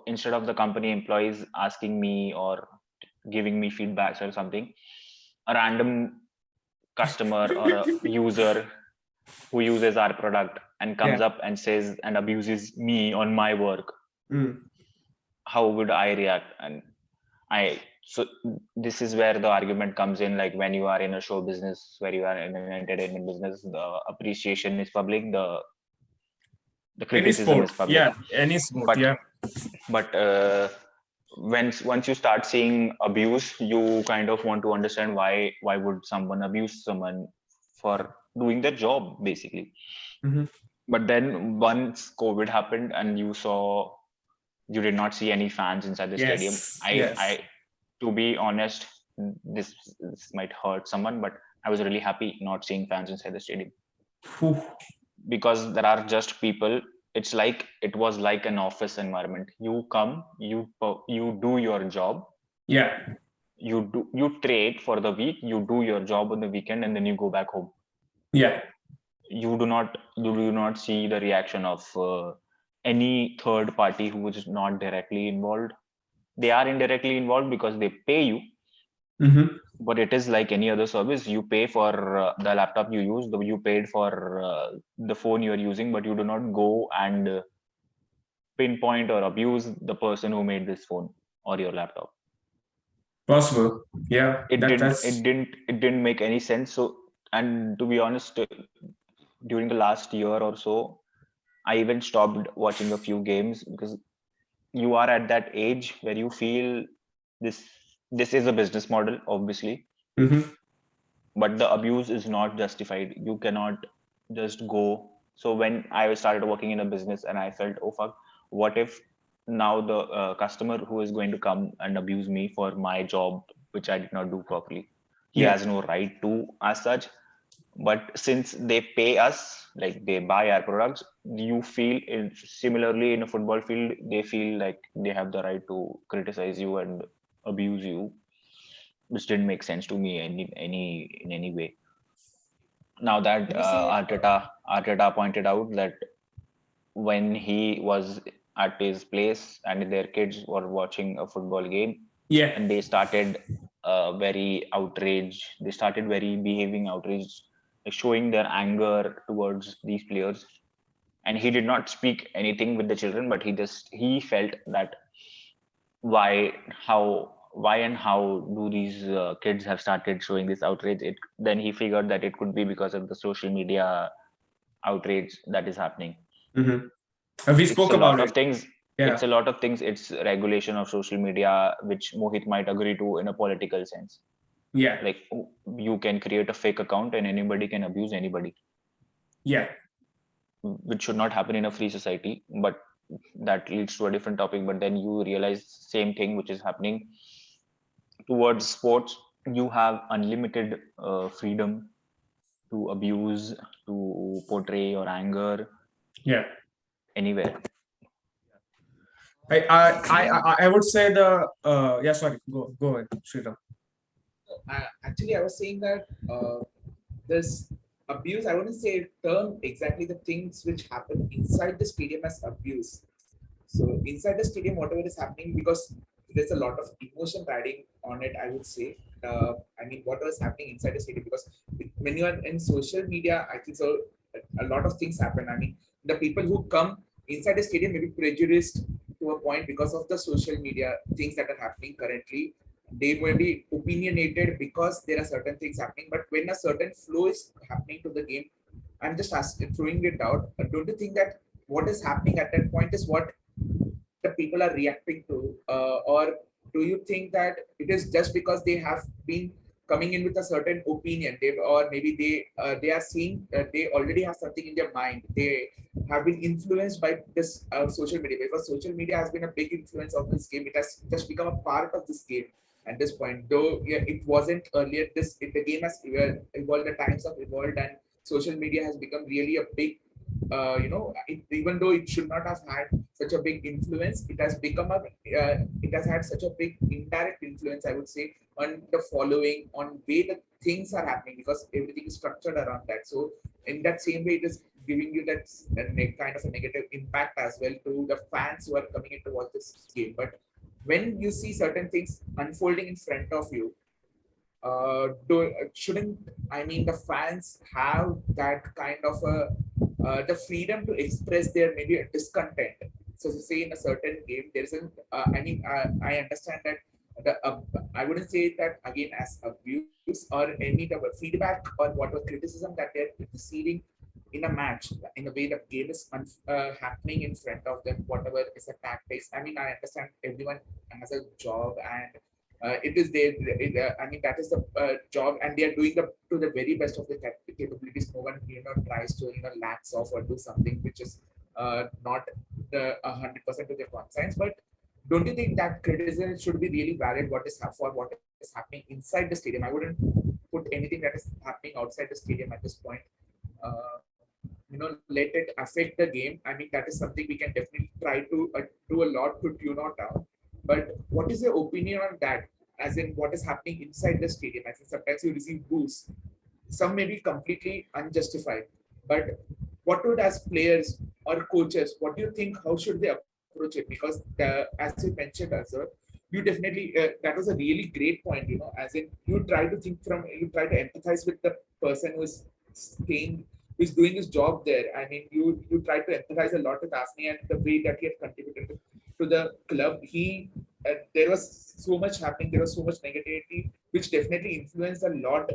instead of the company employees asking me or giving me feedbacks or something, a random customer or a user who uses our product and yeah. comes up and says and abuses me on my work, Mm. how would I react? And I so this is where the argument comes in, like, when you are in a show business, where you are in an entertainment business, the appreciation is public, the Any criticism sport, is public. yeah, any sport, but yeah, but once you start seeing abuse, you kind of want to understand, why would someone abuse someone for doing their job, basically. hmm, But then once COVID happened, and you did not see any fans inside the stadium, yes, I yes. to be honest, this might hurt someone, but I was really happy not seeing fans inside the stadium, Whew. because there are just people. It was like an office environment. You come, you do your job, Yeah, you trade for the week, you do your job on the weekend, and then you go back home. yeah, You do not see the reaction of any third party who is not directly involved. They are indirectly involved because they pay you, hmm, but it is like any other service. You pay for the laptop you use, you paid for the phone you are using, but you do not go and pinpoint or abuse the person who made this phone or your laptop. possible. Yeah, it that didn't it that's didn't it didn't make any sense. So, and to be honest, during the last year or so, I even stopped watching a few games, because you are at that age where you feel this this is a business model, obviously, hmm, but the abuse is not justified. You cannot just go. So when I started working in a business, and I felt, oh fuck, what if now the customer who is going to come and abuse me for my job, which I did not do properly, he yeah, has no right to, as such. But since they pay us, like, they buy our products, you feel similarly in a football field, they feel like they have the right to criticize you and abuse you, which didn't make sense to me in any way. Now that when you say Arteta pointed out that when he was at his place and their kids were watching a football game, yeah, and they started very outraged, they started very behaving outraged, like showing their anger towards these players. And he did not speak anything with the children, but he felt that, why why and how do these kids have started showing this outrage. Then he figured that it could be because of the social media outrage that is happening. hmm. We It's spoke a lot about of it. things. Yeah, It's regulation of social media, which Mohit might agree to in a political sense. Yeah. Like you can create a fake account and anybody can abuse anybody, Yeah. which should not happen in a free society. But that leads to a different topic. But then you realize same thing which is happening towards sports. You have unlimited freedom to abuse, to portray your anger Yeah. anywhere. I would say the yeah, sorry, go ahead, Sriram. Actually, I was saying that this abuse, I wouldn't say term exactly the things which happen inside the stadium as abuse. So inside the stadium, whatever is happening, because there's a lot of emotion riding on it, I would say. I mean, whatever is happening inside the stadium, because when you are in social media, I think so a lot of things happen. I mean, the people who come inside the stadium may be prejudiced to a point because of the social media things that are happening currently. They may be opinionated because there are certain things happening, but when a certain flow is happening to the game, I'm just asking, throwing it out. Don't you think that what is happening at that point is what the people are reacting to, or do you think that it is just because they have been coming in with a certain opinion, or maybe they are seeing they already have something in their mind, they have been influenced by this social media, because social media has been a big influence of this game. It has just become a part of this game at this point, though yeah, it wasn't earlier. The game has evolved, the times have evolved, and social media has become really a big even though it should not have had such a big influence, it has become it has had such a big indirect influence, I would say, on the following, on way the things are happening, because everything is structured around that. So in that same way, it is giving you that kind of a negative impact as well to the fans who are coming in to watch this game. But when you see certain things unfolding in front of you, shouldn't, I mean, the fans have that kind of the freedom to express their maybe a discontent? So to say in a certain game, there isn't. I understand that I wouldn't say that again as abuse or any type of feedback or whatever criticism that they're receiving in a match, in the way the game is happening in front of them, whatever is a tactics. I mean, I understand everyone has a job, and it is their, I mean, that is the job, and they are doing the to the very best of their capabilities. No one, tries to, lax off or do something which is not the 100% of their conscience. But don't you think that criticism should be really valid? For what is happening inside the stadium? I wouldn't put anything that is happening outside the stadium at this point. Let it affect the game. I mean, that is something we can definitely try to do a lot to tune out down. But what is your opinion on that? As in, what is happening inside the stadium? As in, sometimes you receive boos. Some may be completely unjustified. But what would, as players or coaches, what do you think? How should they approach it? Because as you mentioned, Azhar, you definitely that was a really great point. As in, you try to empathize with the person who is staying, who's doing his job there. I mean, you try to empathize a lot with Afni and the way that he had contributed to the club. There was so much happening. There was so much negativity, which definitely influenced a lot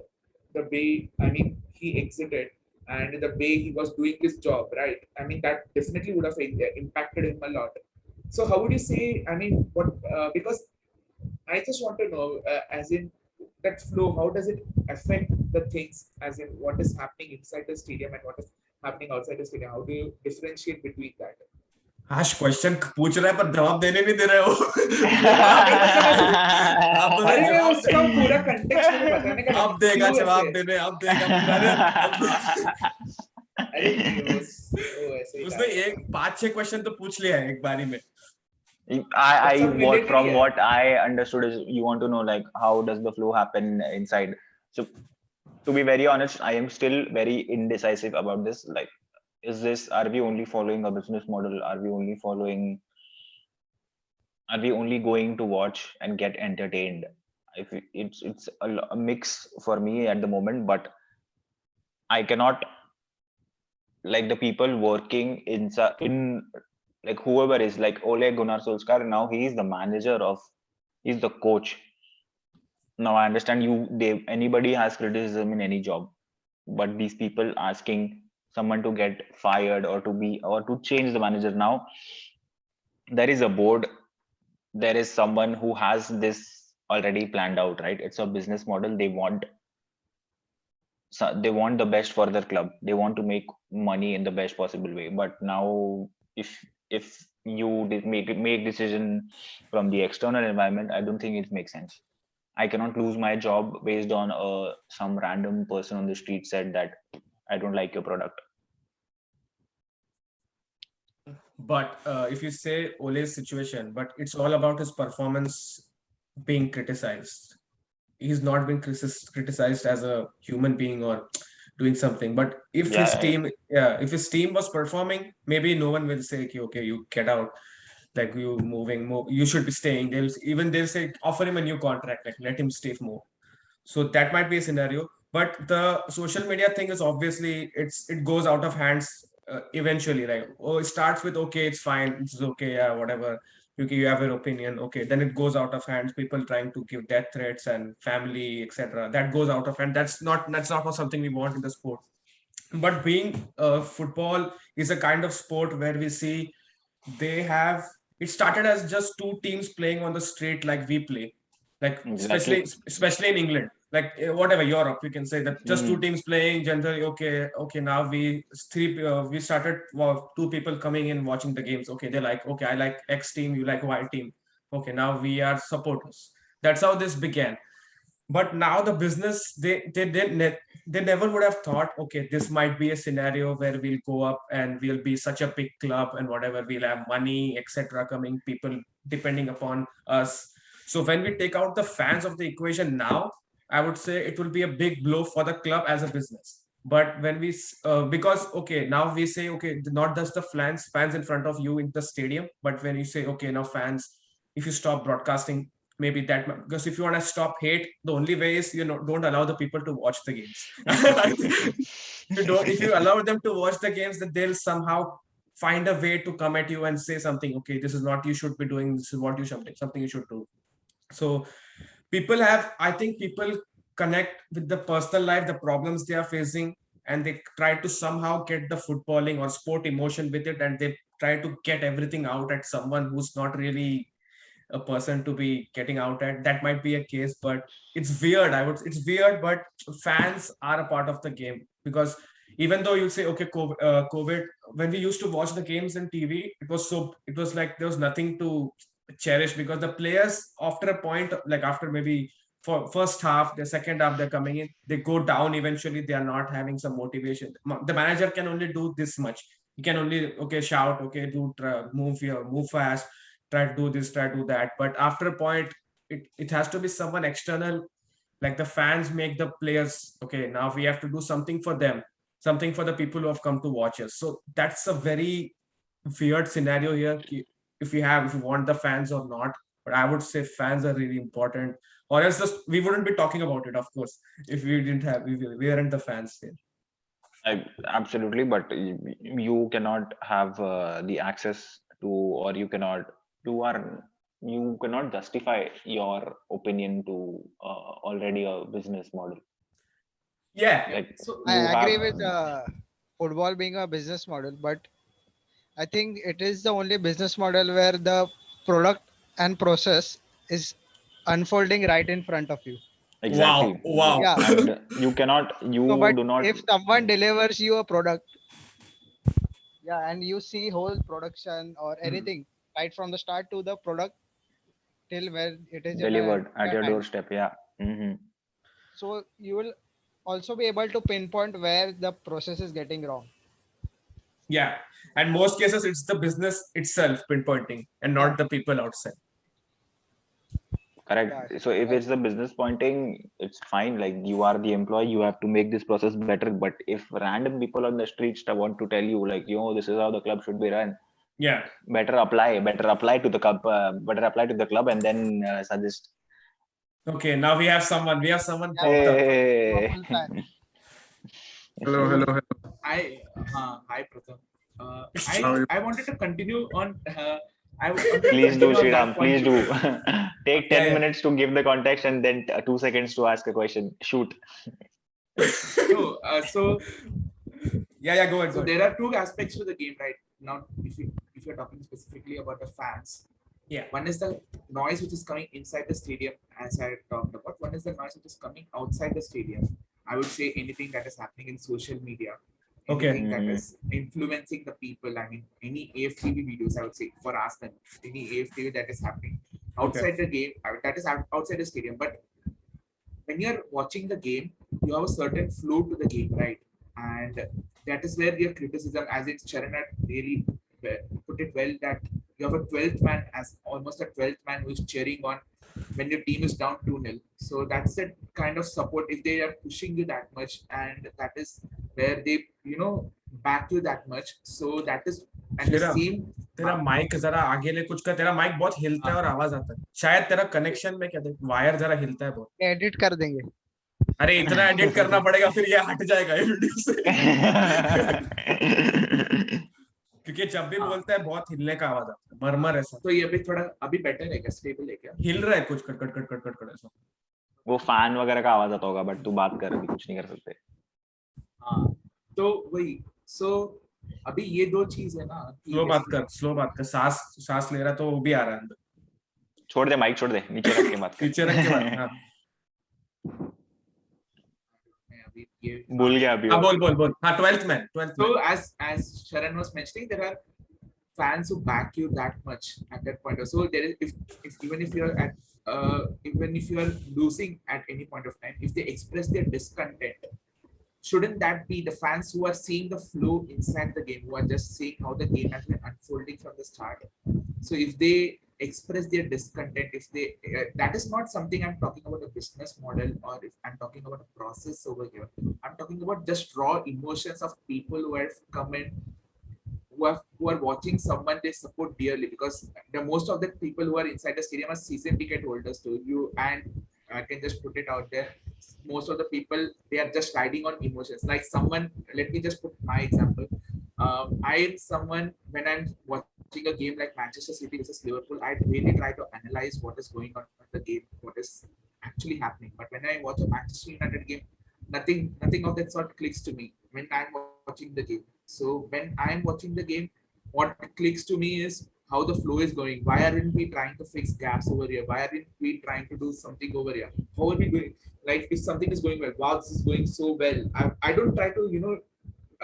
the way, I mean, he exited and the way he was doing his job. Right? I mean, that definitely would have impacted him a lot. So how would you say? I mean, what? Because I just want to know, as in that flow, how does it affect the things, as in what is happening inside the stadium and what is happening outside the stadium? How do you differentiate between that? आश question पूछ रहा है पर जवाब देने नहीं दे रहे हो। अरे मैं उसका पूरा कंटेक्स्ट मुझे बताने का, अब देगा जवाब देने, अब देगा। अरे नहीं, उसने 5-6 क्वेश्चन तो पूछ लिया है एक बारी में। From what I understood is you want to know, like, how does the flow happen inside. So to be very honest, I am still very indecisive about this. Like, are we only following a business model? Are we only going to watch and get entertained? It's a mix for me at the moment, but I cannot, like, the people working in like, whoever is like Ole Gunnar Solskjaer, now he's the manager he's the coach. Now I understand anybody has criticism in any job, but these people asking someone to get fired or to change the manager, now there is a board, there is someone who has this already planned out, right? It's a business model. They want the best for their club. They want to make money in the best possible way. But now, if you make decision from the external environment, I don't think it makes sense. I cannot lose my job based on some random person on the street said that I don't like your product. But if you say Ole's situation, but it's all about his performance being criticized. He's not been criticized as a human being or doing something. But if his Yeah, team, if his team was performing, maybe no one will say, okay, you get out, like you you should be staying. They'll say offer him a new contract, like let him stay more. So that might be a scenario. But the social media thing is obviously it goes out of hands eventually. Like, oh, it starts with okay, it's fine, it's okay, yeah, whatever. You have your opinion, okay. Then it goes out of hands. People trying to give death threats and family, etc. That goes out of hand. That's not something we want in the sport. But being football is a kind of sport where we see they have it started as just two teams playing on the street like we play, like especially exactly. especially in England, like whatever Europe, you can say that just two Hmm. teams playing generally. Okay, now we started two people coming in watching the games. Okay, they're like, okay, I like X team, you like Y team. Okay, now we are supporters. That's how this began. But now the business, they never would have thought, okay, this might be a scenario where we'll go up and we'll be such a big club and whatever, we'll have money, etc., coming, people depending upon us. So when we take out the fans of the equation now, I would say it will be a big blow for the club as a business. But when because okay, now we say, okay, not just the fans in front of you in the stadium, but when you say, okay, now fans, if you stop broadcasting, maybe that because if you want to stop hate, the only way is don't allow the people to watch the games. If you allow them to watch the games, then they'll somehow find a way to come at you and say something. Okay, this is not you should be doing. This is what you should something you should do. So I think people connect with the personal life, the problems they are facing, and they try to somehow get the footballing or sport emotion with it, and they try to get everything out at someone who's not really a person to be getting out at. That might be a case, but it's weird. It's weird, but fans are a part of the game because even though you say, okay, COVID, when we used to watch the games on TV, it was like there was nothing to cherish because the players, after a point, like after maybe for first half, the second half, they're coming in, they go down eventually. They are not having some motivation. The manager can only do this much. He can only, okay, shout, okay, move here, move fast, try to do this, try to do that. But after a point, it has to be someone external, like the fans make the players, okay, now we have to do something for them, something for the people who have come to watch us. So that's a very weird scenario here, if you want the fans or not. But I would say fans are really important, or else we wouldn't be talking about it, of course, if we aren't the fans here. Absolutely, but you cannot have the access to, or you cannot justify your opinion to already a business model. Yeah. Like So I you agree have, with football being a business model, but I think it is the only business model where the product and process is unfolding right in front of you. Wow, exactly, wow. Yeah. and So, you but do not. if someone delivers you a product, yeah, and you see whole production or Hmm. anything right from the start to the product till where it is in Delivered at your your hand, doorstep, yeah. Hmm. so you will also be able to pinpoint where the process is getting wrong. Yeah, and most cases it's the business itself pinpointing and Yeah, not the people outside. yeah, Correct. So if right. it's the business pointing, it's fine. Like you are the employee, you have to make this process better. But if random people on the streets want to tell you, like, this is how the club should be run, Yeah. better apply to the club, and then suggest. Okay, now we have someone Yeah, popped up. Hey. Liverpool fan. Hello, hello, so hello. hi Pratham. How are you? I wanted to continue on. I wanted to Please do, continue on that Sriram. point. Please do. Take Yeah, 10 yeah. minutes to give the context and then 2 seconds to ask a question. Shoot. No, Yeah, go ahead, so there are two aspects to the game, right? Now, if you're talking specifically about the fans, Yeah. One is the noise which is coming inside the stadium, as I talked about. One is the noise which is coming outside the stadium. I would say anything that is happening in social media, Okay. anything that is influencing the people. I mean, any AFTV videos, I would say, for Arsenal, any AFTV that is happening outside the game, that is outside the stadium. But when you're watching the game, you have a certain flow to the game, right? And that is where your criticism, as it's Sharan had really put it well, that you have a 12th man, as almost a 12th man who is cheering on when your team is down 2-0. So that's the kind of support if they are pushing you that much, and that is where they, back you that much. So that is, and the same. तेरा mic जरा आगे ले कुछ का, तेरा mic बहुत हिलता है और आवाज आता है, शायद तेरा कनेक्शन में क्या वायर जरा हिलता है बहुत. एडिट कर देंगे. अरे इतना एडिट करना पड़ेगा, फिर ये हट जाएगा ये वीडियो से. क्योंकि जब भी बोलता है बहुत हिलने का आवाज आता है, मरमर ऐसा. तो ये अभी थोड़ा अभी बेटर है क्या, स्टेबल है क्या? हिल रहा है कुछ cut cut cut cut cut cut ऐसा. वो फैन वगैरह का आवाज आता होगा, बट तू बात कर, अभी कुछ नहीं कर सकते. हाँ, तो वही. सो अभी ये दो चीज है ना. स्लो बात कर. सांस ले रहा तो वो भी आ रहा है अंदर. छोड़ दे माइक, छोड़ दे, नीचे रख के बात कर. नीचे रख के बात. हाँ भूल गया अभी. बोल. हाँ, 12th man. So as Sharan was mentioning, there are fans who back you that much at that point. So there is, if even if you're at even if you are losing at any point of time, if they express their discontent, shouldn't that be the fans who are seeing the flow inside the game, who are just seeing how the game has been unfolding from the start? So if they express their discontent, if they that is not something I'm talking about a business model, or if I'm talking about a process over here. I'm talking about just raw emotions of people who have come in, who are watching someone they support dearly, because the most of the people who are inside the stadium are season ticket holders to you, and I can just put it out there. Most of the people, they are just riding on emotions. Like someone, let me just put my example. I am someone, when I'm watching a game like Manchester City versus Liverpool, I really try to analyze what is going on in the game, what is actually happening. But when I watch a Manchester United game, nothing of that sort clicks to me when I'm watching the game. So when I'm watching the game, what clicks to me is how the flow is going. Why aren't we trying to fix gaps over here? Why aren't we trying to do something over here? How are we doing? Like if something is going well, wow, this is going so well. I don't try to,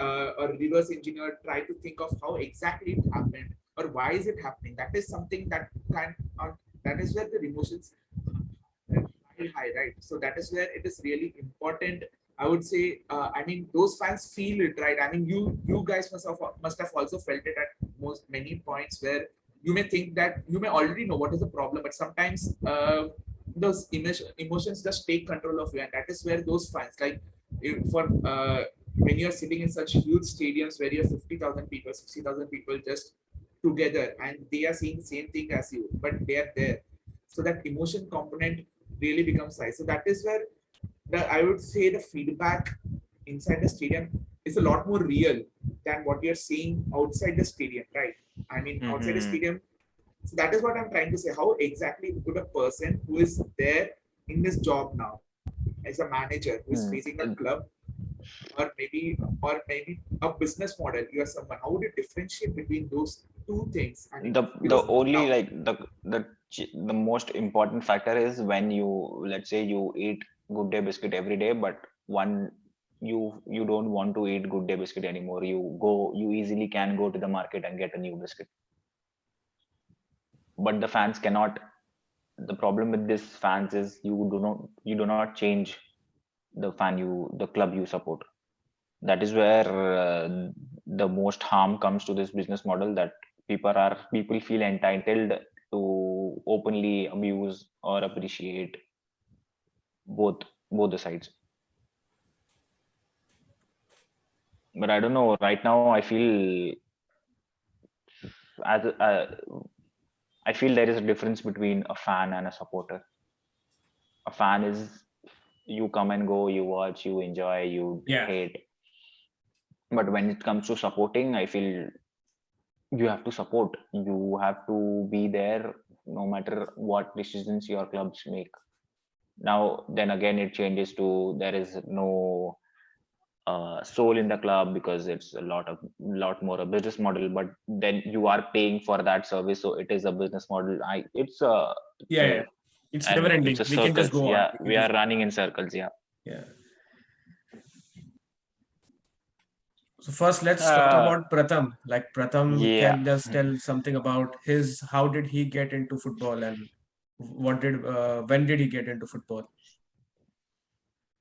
or reverse engineer, try to think of how exactly it happened or why is it happening. That is something that that is where the emotions are high, right? So that is where it is really important. I would say, I mean, those fans feel it, right? I mean, you guys must have also felt it at many points where you may think that you may already know what is the problem, but sometimes those emotions just take control of you, and that is where those fans, like for when you're sitting in such huge stadiums where you have 50,000 people, 60,000 people just together, and they are seeing the same thing as you, but they are there. So that emotion component really becomes high. So that is where I would say the feedback inside the stadium is a lot more real than what you're seeing outside the stadium, right? I mean, outside the stadium. So that is what I'm trying to say. How exactly could a person who is there in this job now, as a manager who is facing a club, or maybe a business model, you are someone, how would you differentiate between those two things? I mean, the only like the most important factor is when you, let's say you eat Good Day biscuit every day, but you don't want to eat Good Day biscuit anymore. You easily can go to the market and get a new biscuit. But the fans cannot. The problem with this fans is you do not change the club you support. That is where the most harm comes to this business model, that people feel entitled to openly abuse or appreciate both the sides. But I don't know, right now I feel I feel there is a difference between a fan and a supporter. A fan is, you come and go, you watch, you enjoy, you hate. But when it comes to supporting, I feel you have to support. You have to be there no matter what decisions your clubs make. Now, then again, it changes to there is no soul in the club because it's a lot more a business model. But then you are paying for that service, so it is a business model. It's a Yeah. It's never and ending. it's a We can just circles. go on. Yeah, we are running in circles. Yeah. Yeah. So first, let's talk about Pratham. Like Pratham Yeah. can just tell something about how did he get into football and when did he get into football?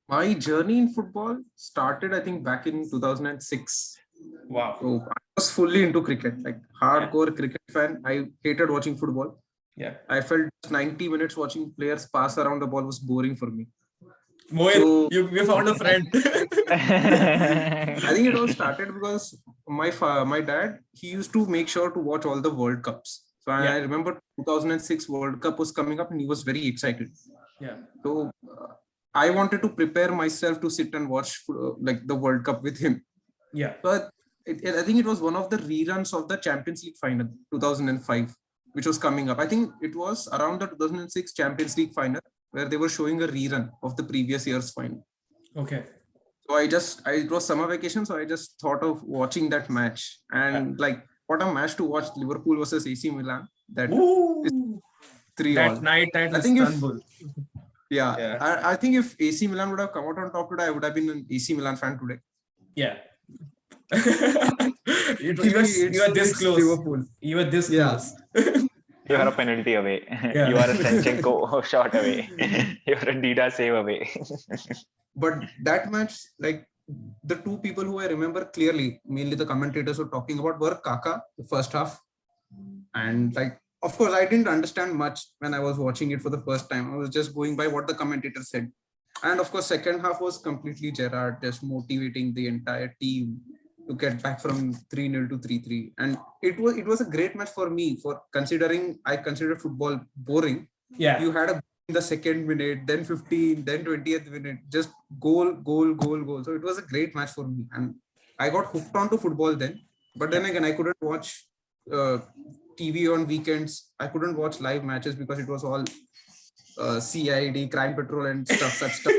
My journey in football started, I think, back in 2006. Wow. So I was fully into cricket, like hardcore cricket fan. I hated watching football. Yeah. I felt 90 minutes watching players pass around the ball was boring for me. Moin, So you found a friend. I think it all started because my dad, he used to make sure to watch all the World Cups. So Yeah. I remember 2006 World Cup was coming up and he was very excited. Yeah. So I wanted to prepare myself to sit and watch like the World Cup with him. Yeah. But I think it was one of the reruns of the Champions League final 2005, which was coming up. I think it was around the 2006 Champions League final where they were showing a rerun of the previous year's final. Okay. So it was summer vacation, so I just thought of watching that match. And like, what a match to watch, Liverpool versus AC Milan. That is 3-all. That night at Istanbul. Yeah. I think if AC Milan would have come out on top today, I would have been an AC Milan fan today. Yeah. You are this close. Liverpool. You are this close. You are a penalty away. Yeah. You are a Sanchenko shot away. You are a Dida save away. But that match, like the two people who I remember clearly, mainly the commentators were talking about were Kaka, the first half. And like, of course, I didn't understand much when I was watching it for the first time. I was just going by what the commentator said. And of course, second half was completely Gerrard just motivating the entire team to get back from 3-0 to 3-3. And it was a great match for me, for considering I consider football boring. Yeah. You had a in the second minute, then 15, then 20th minute, just goal. So it was a great match for me. And I got hooked onto football then. But then again, I couldn't watch TV on weekends. I couldn't watch live matches because it was all CID, Crime Patrol and such stuff.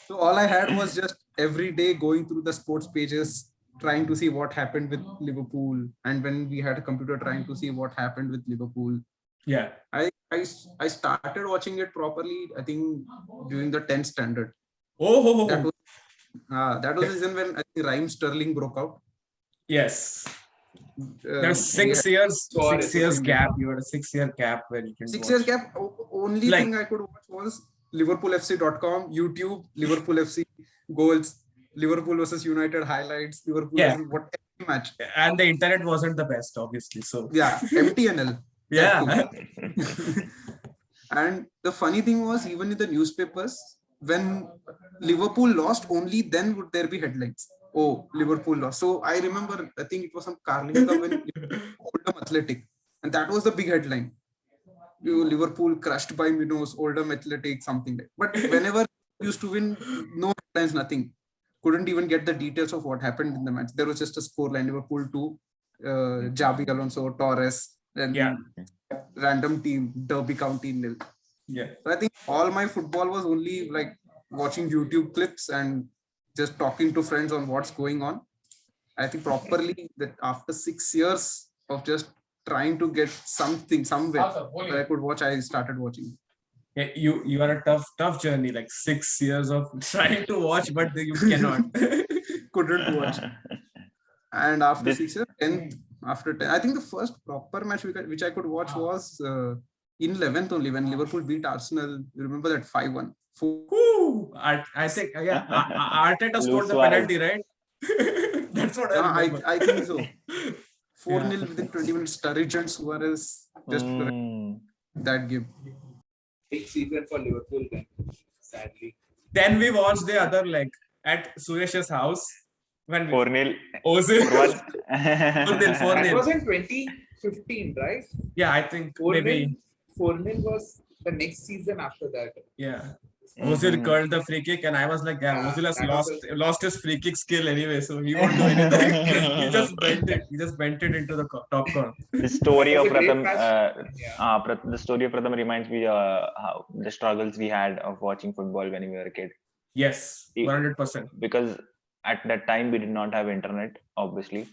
So all I had was just every day going through the sports pages, trying to see what happened with Liverpool. And when we had a computer, trying to see what happened with Liverpool. Yeah. I started watching it properly, I think, during the 10th standard. Oh. That was the season when I think Raheem Sterling broke out. Yes. There's 6 years. 6 years gap. You had a 6-year gap where you can. 6 years gap. Only thing I could watch was LiverpoolFC.com, YouTube, Liverpool FC goals, Liverpool versus United highlights, Liverpool versus whatever match. And the internet wasn't the best, obviously. So yeah, MTNL. Yeah. And the funny thing was, even in the newspapers, when Liverpool lost, only then would there be headlines. Oh, Liverpool lost. So I remember, I think it was some Carling Cup when Oldham Athletic, and that was the big headline. Liverpool crushed by Minos, Oldham Athletic, something like. But whenever used to win, no headlines, nothing. Couldn't even get the details of what happened in the match. There was just a scoreline: Liverpool 2, Jabi Alonso, Torres. Then random team, Derby County 0. Yeah. So I think all my football was only like watching YouTube clips and just talking to friends on what's going on. I think properly that after 6 years of just trying to get something somewhere that I could watch, I started watching. Yeah, you are a tough journey, like 6 years of trying to watch, but you cannot. Couldn't watch. And after 6 years, 10th. After 10, I think the first proper match which I could watch was in 11th only, when Liverpool beat Arsenal. You remember that 5-1? I think, Arteta scored the penalty, right? That's what I remember. I think so. 4-0 within 20 minutes. Sturridge and Suarez just that game. Big season for Liverpool then, sadly. Then we watched the other leg at Suresh's house. When 4-0. Ozil. 4-0. That was in 2015, right? Yeah, I think 4-0, maybe 4-0 was the next season after that. Yeah. Ozil curled the free kick, and I was like, Ozil has lost his free kick skill anyway, so he won't do anything. He just bent it into the top corner. The story of Pratham, the story of Pratham reminds me how the struggles we had of watching football when we were a kid. Yes, 100%. Because at that time we did not have internet, obviously.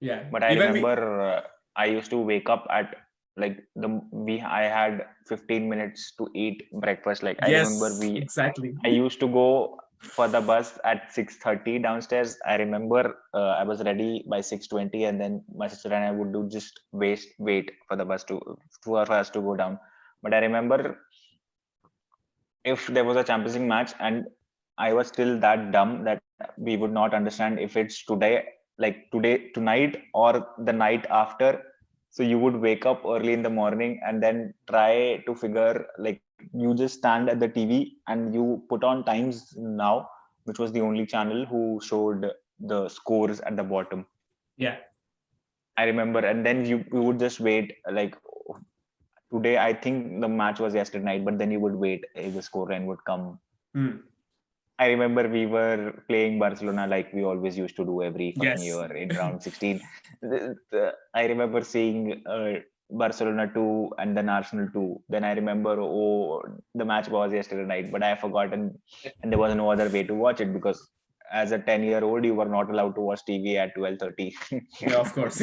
Yeah. But I Even remember I used to wake up at like I had 15 minutes to eat breakfast. Like I remember exactly. I used to go for the bus at 6:30 downstairs. I remember I was ready by 6:20, and then my sister and I would do just wait for the bus for us to go down. But I remember if there was a Champions League match and I was still that dumb that we would not understand if it's today, like tonight, or the night after. So you would wake up early in the morning and then try to figure, like, you just stand at the TV and you put on Times Now, which was the only channel who showed the scores at the bottom. Yeah. I remember, and then you would just wait, like, today I think the match was yesterday night, but then you would wait if the score line would come. I remember we were playing Barcelona like we always used to do every fucking year in round 16. I remember seeing Barcelona 2 and then Arsenal 2. Then I remember, the match was yesterday night, but I have forgotten, and there was no other way to watch it because as a 10-year-old, you were not allowed to watch TV at 12:30. Yeah, of course.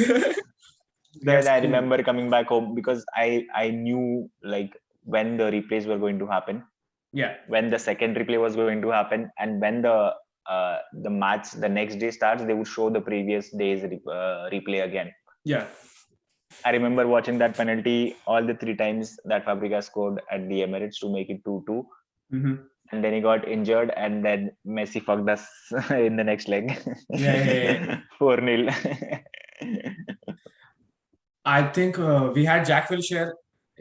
Then I remember coming back home because I knew like when the replays were going to happen. Yeah. When the second replay was going to happen, and when the match the next day starts, they would show the previous day's replay again. Yeah. I remember watching that penalty all the 3 times that Fabregas scored at the Emirates to make it 2-2. And then he got injured, and then Messi fucked us in the next leg. Yeah. 4-0. I think we had Jack Wilshere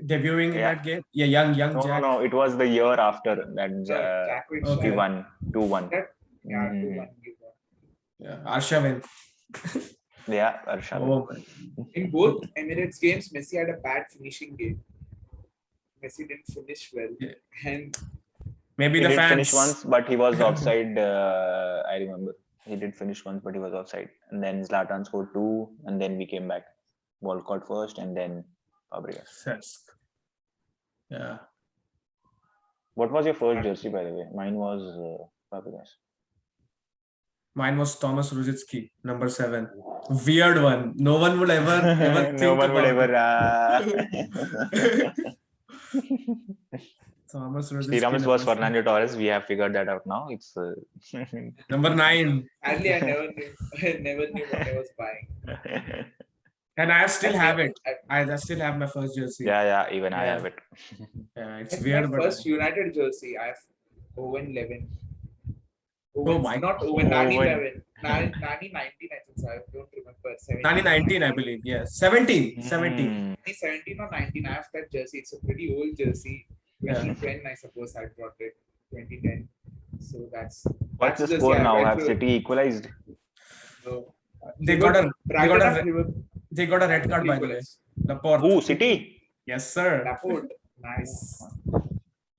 debuting in that game. Yeah, young Jack. No, it was the year after that. Jack Wilshere. We won 2-1. Yeah, 2-1. Yeah, Arshavin. Yeah, Arshavin. Oh, in both Emirates games, Messi had a bad finishing game. Messi didn't finish well, and maybe he the did fans. Finish once, but he was offside. I remember he did finish once, but he was offside. And then Zlatan scored 2, and then we came back. Walcott first, and then Fabregas. Yeah. What was your first jersey, by the way? Mine was Fabregas. Mine was Thomas Ruzicki, number 7. Weird one. No one would ever think no one would ever. Thomas Ruzicki. Shriram's was Fernando Torres. We have figured that out now. It's number 9. Sadly, I never knew what I was buying. And I still have it. I still have my first jersey. Yeah, even I have it. Yeah, it's weird. My first United jersey, I have Owen 11. Oh my not Owen, Nani 11. Nani 19, I think so. I don't remember. 17, Nani 19, I believe. Yeah, 17. 17 or 19, I have that jersey. It's a pretty old jersey. 2010, I suppose I brought it. 2010. So What's the score now? Have City equalized? No. They got a red card, by the way. Laporte. Oh, City? Yes, sir. Laporte. Nice.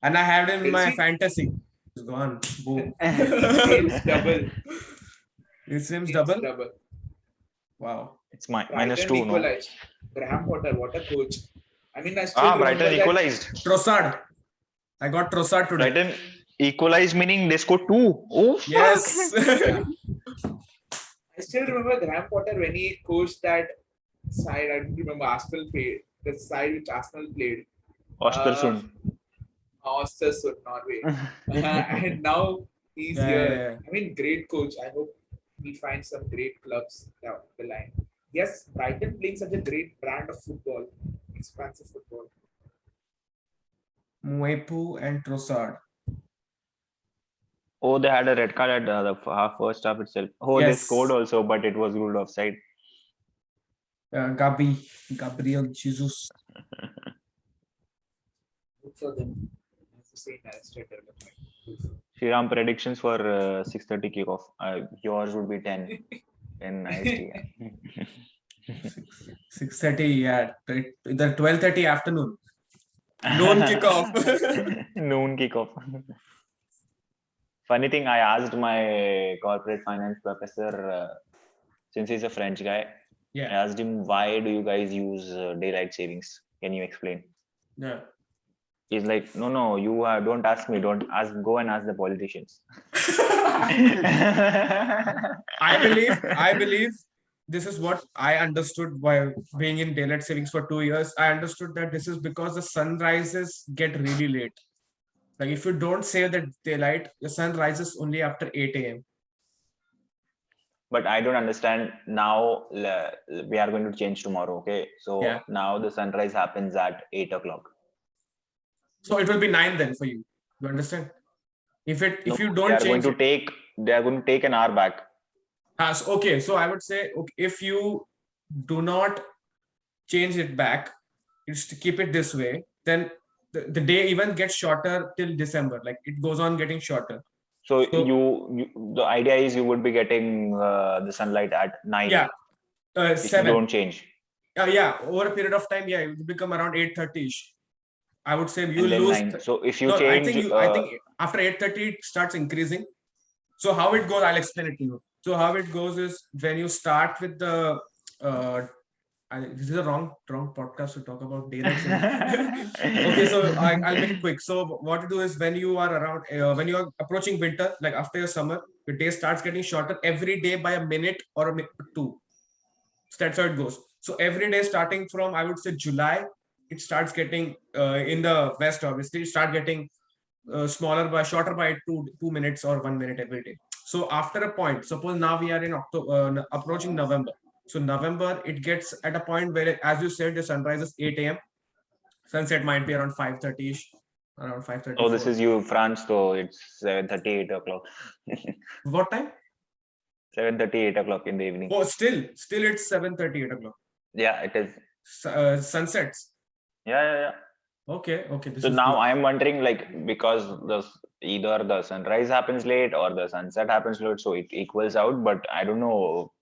And I had him in my fantasy. It's gone. Boom. It's double. It seems double? Wow. It's -2, no? Graham Potter, what a coach. I mean, I still Brighton equalized. Trossard. I got Trossard today. Brighton equalized, meaning they scored 2. Oh, yes. I still remember Graham Potter when he coached that side. I don't remember Arsenal played. The side which Arsenal played. Ostersund, Norway. And now he's here. Yeah. I mean, great coach. I hope he finds some great clubs down the line. Yes, Brighton playing such a great brand of football. Expansive football. Mwepu and Trossard. Oh, they had a red card at the first half itself. Oh, yes. They scored also, but it was ruled offside. Gabriel Jesus. Good for them. That's the same as state development. Shriram, predictions for 6:30 kickoff. Yours would be 10 in IST. 6:30, yeah. Either 12:30 afternoon. Noon kickoff. Noon kickoff. Funny thing, I asked my corporate finance professor, since he's a French guy, I asked him, why do you guys use daylight savings? Can you explain? Yeah. He's like, no, you don't ask me. Don't ask. Go and ask the politicians. I believe this is what I understood while being in daylight savings for 2 years. I understood that this is because the sunrises get really late. Like if you don't save the daylight, the sun rises only after 8 a.m. But I don't understand now. We are going to change tomorrow. Okay, so Yeah. now the sunrise happens at 8 o'clock. So it will be 9 then for you. You understand? If No, you they don't are going change to it. take. They are going to take an hour back. Okay, so I would say, okay, if you do not change it back, it's to keep it this way, then the day even gets shorter till December. Like it goes on getting shorter. So So the idea is you would be getting the sunlight at 9 yeah, if you 7. don't change. Yeah, over a period of time, yeah, it will become around 8:30ish. I would say you And then lose. 9. So if you No, change, I think after 8:30 it starts increasing. So how it goes, I'll explain it to you. So how it goes is when you start with the this is a wrong podcast to talk about daylight saving. Okay, so I'll make it quick. So what to do is when you are around when you are approaching winter, like after your summer, your day starts getting shorter every day by a minute or two. So that's how it goes. So every day starting from, I would say, July, it starts getting in the west, obviously, it start getting shorter by 2 minutes or 1 minute every day. So after a point, suppose now we are in October, approaching November. So November, it gets at a point where, as you said, the sunrise is 8 a.m. Sunset might be around 5:30ish, around 5:30. oh, this is you, France. So it's 7:30, 8 o'clock. What time? 7:30, 8 o'clock in the evening. Oh, still it's 7:30, 8 o'clock. Yeah, it is. Sunsets. Yeah. Okay. So now I'm wondering, like, because either the sunrise happens late or the sunset happens late, so it equals out. But I don't know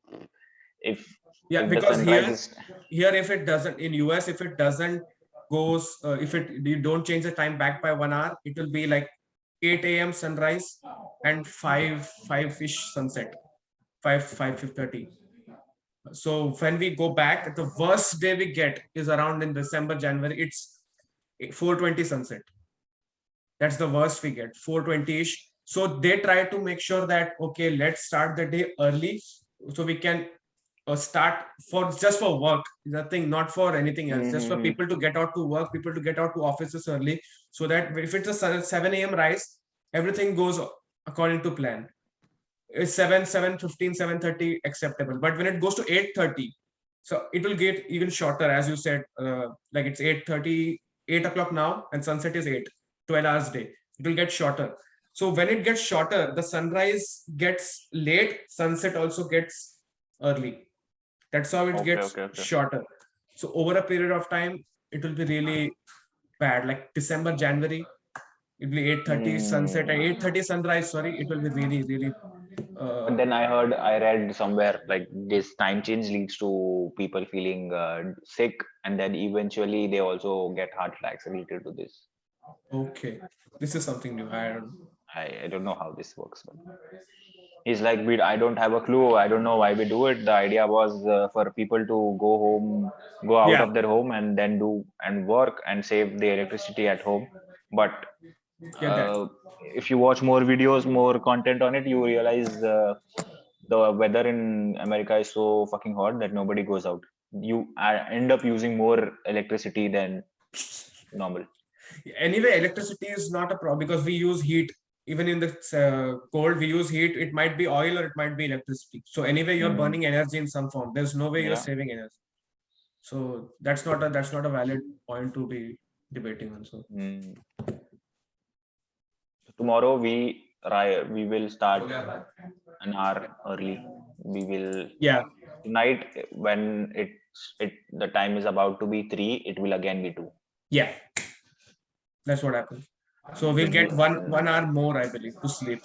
if the because sunrise is. here if it doesn't, in US, if it doesn't goes, if you don't change the time back by 1 hour, it will be like 8 a.m. sunrise and 5-ish sunset, 5:30. So when we go back, the worst day we get is around in December, January. It's 4:20 sunset. That's the worst we get, 4:20ish. So they try to make sure that, okay, let's start the day early so we can start just for work, nothing, not for anything else, just for people to get out to work, people to get out to offices early, so that if it's a 7 a.m. rise, everything goes according to plan. It's 7:15, 7:30 acceptable. But when it goes to 8:30, so it will get even shorter, as you said, like it's 8:30, 8 o'clock now, and sunset is 8, 12 hours day. It will get shorter. So when it gets shorter, the sunrise gets late, sunset also gets early. That's how it gets shorter. So over a period of time, it will be really bad. Like December, January, it will be 8:30 sunset and 8:30 sunrise. Sorry, it will be really, really. But then I read somewhere like this time change leads to people feeling sick, and then eventually they also get heart attacks related to this. Okay, this is something new. I don't know how this works, but he's like, I don't have a clue. I don't know why we do it. The idea was for people to go out of their home and then do and work and save the electricity at home. But if you watch more videos, more content on it, you realize the weather in America is so fucking hot that nobody goes out. You end up using more electricity than normal. Anyway, electricity is not a problem because we use heat. Even in the cold, we use heat. It might be oil or it might be electricity. So anyway, you're burning energy in some form. There's no way you're saving energy. So that's not a valid point to be debating on. So tomorrow we will start an hour early. We will tonight when the time is about to be 3, it will again be 2. Yeah, that's what happens. So we'll get one hour more, I believe, to sleep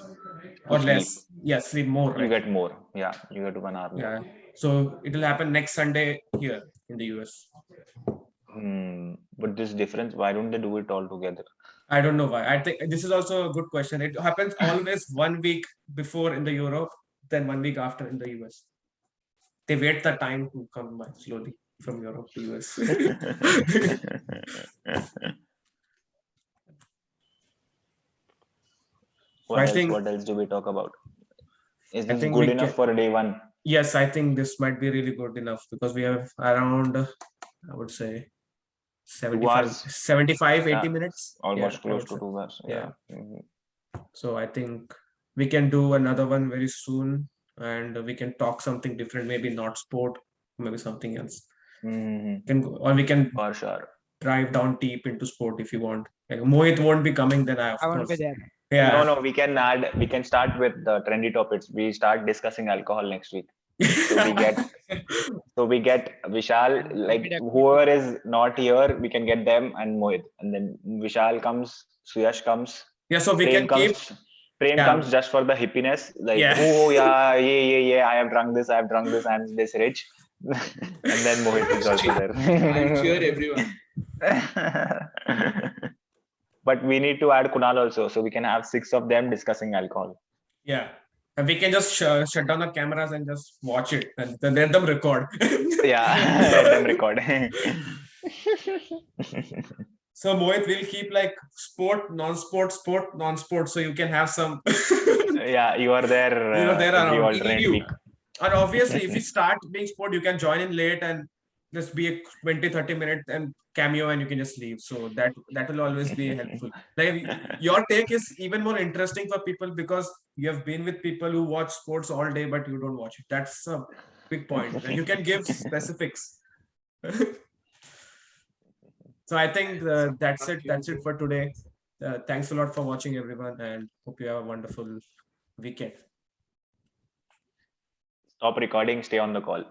or less. Yeah, sleep more. You get more. Yeah, you get 1 hour more. Yeah. So it will happen next Sunday here in the US. But this difference, why don't they do it all together? I don't know why. I think this is also a good question. It happens always 1 week before in the Europe, then 1 week after in the US. They wait the time to come by slowly from Europe to US. What else do we talk about? Is I this think good we enough can- for day one? Yes, I think this might be really good enough because we have around, I would say, 75, hours. 75, 80 Yeah, minutes. almost I close would to say. 2 hours. Yeah. Yeah. Mhm. So I think we can do another one very soon, and we can talk something different, maybe not sport, maybe something else. Mhm. Or we can For sure. dive down deep into sport if you want. Like Mohit won't be coming, then I of I won't course. be there. Yeah. No, we can add. We can start with the trendy topics. We start discussing alcohol next week. So we get Vishal, like Definitely. whoever is not here, we can get them and Mohit, and then Vishal comes, Suyash comes, Yeah, so we Prem can keep. comes. Prem Yeah. comes just for the hippiness, like Yeah. oh yeah, I have drunk this, I'm this rich, and then Mohit is also I'll cheer there. everyone. But we need to add Kunal also, so we can have 6 of them discussing alcohol. Yeah. And we can just shut down the cameras and just watch it and then let them record. Yeah, let them record. So Mohit will keep like sport, non-sport, sport, non-sport. So you can have some. Yeah, you are there, You are there every around. alternate you. week. And obviously, if you start being sport, you can join in late and just be a 20, 30 minute and cameo and you can just leave. So that will always be helpful. Like your take is even more interesting for people because you have been with people who watch sports all day, but you don't watch it. That's a big point. And you can give specifics. So I think that's it. That's it for today. Thanks a lot for watching, everyone, and hope you have a wonderful weekend. Stop recording, stay on the call.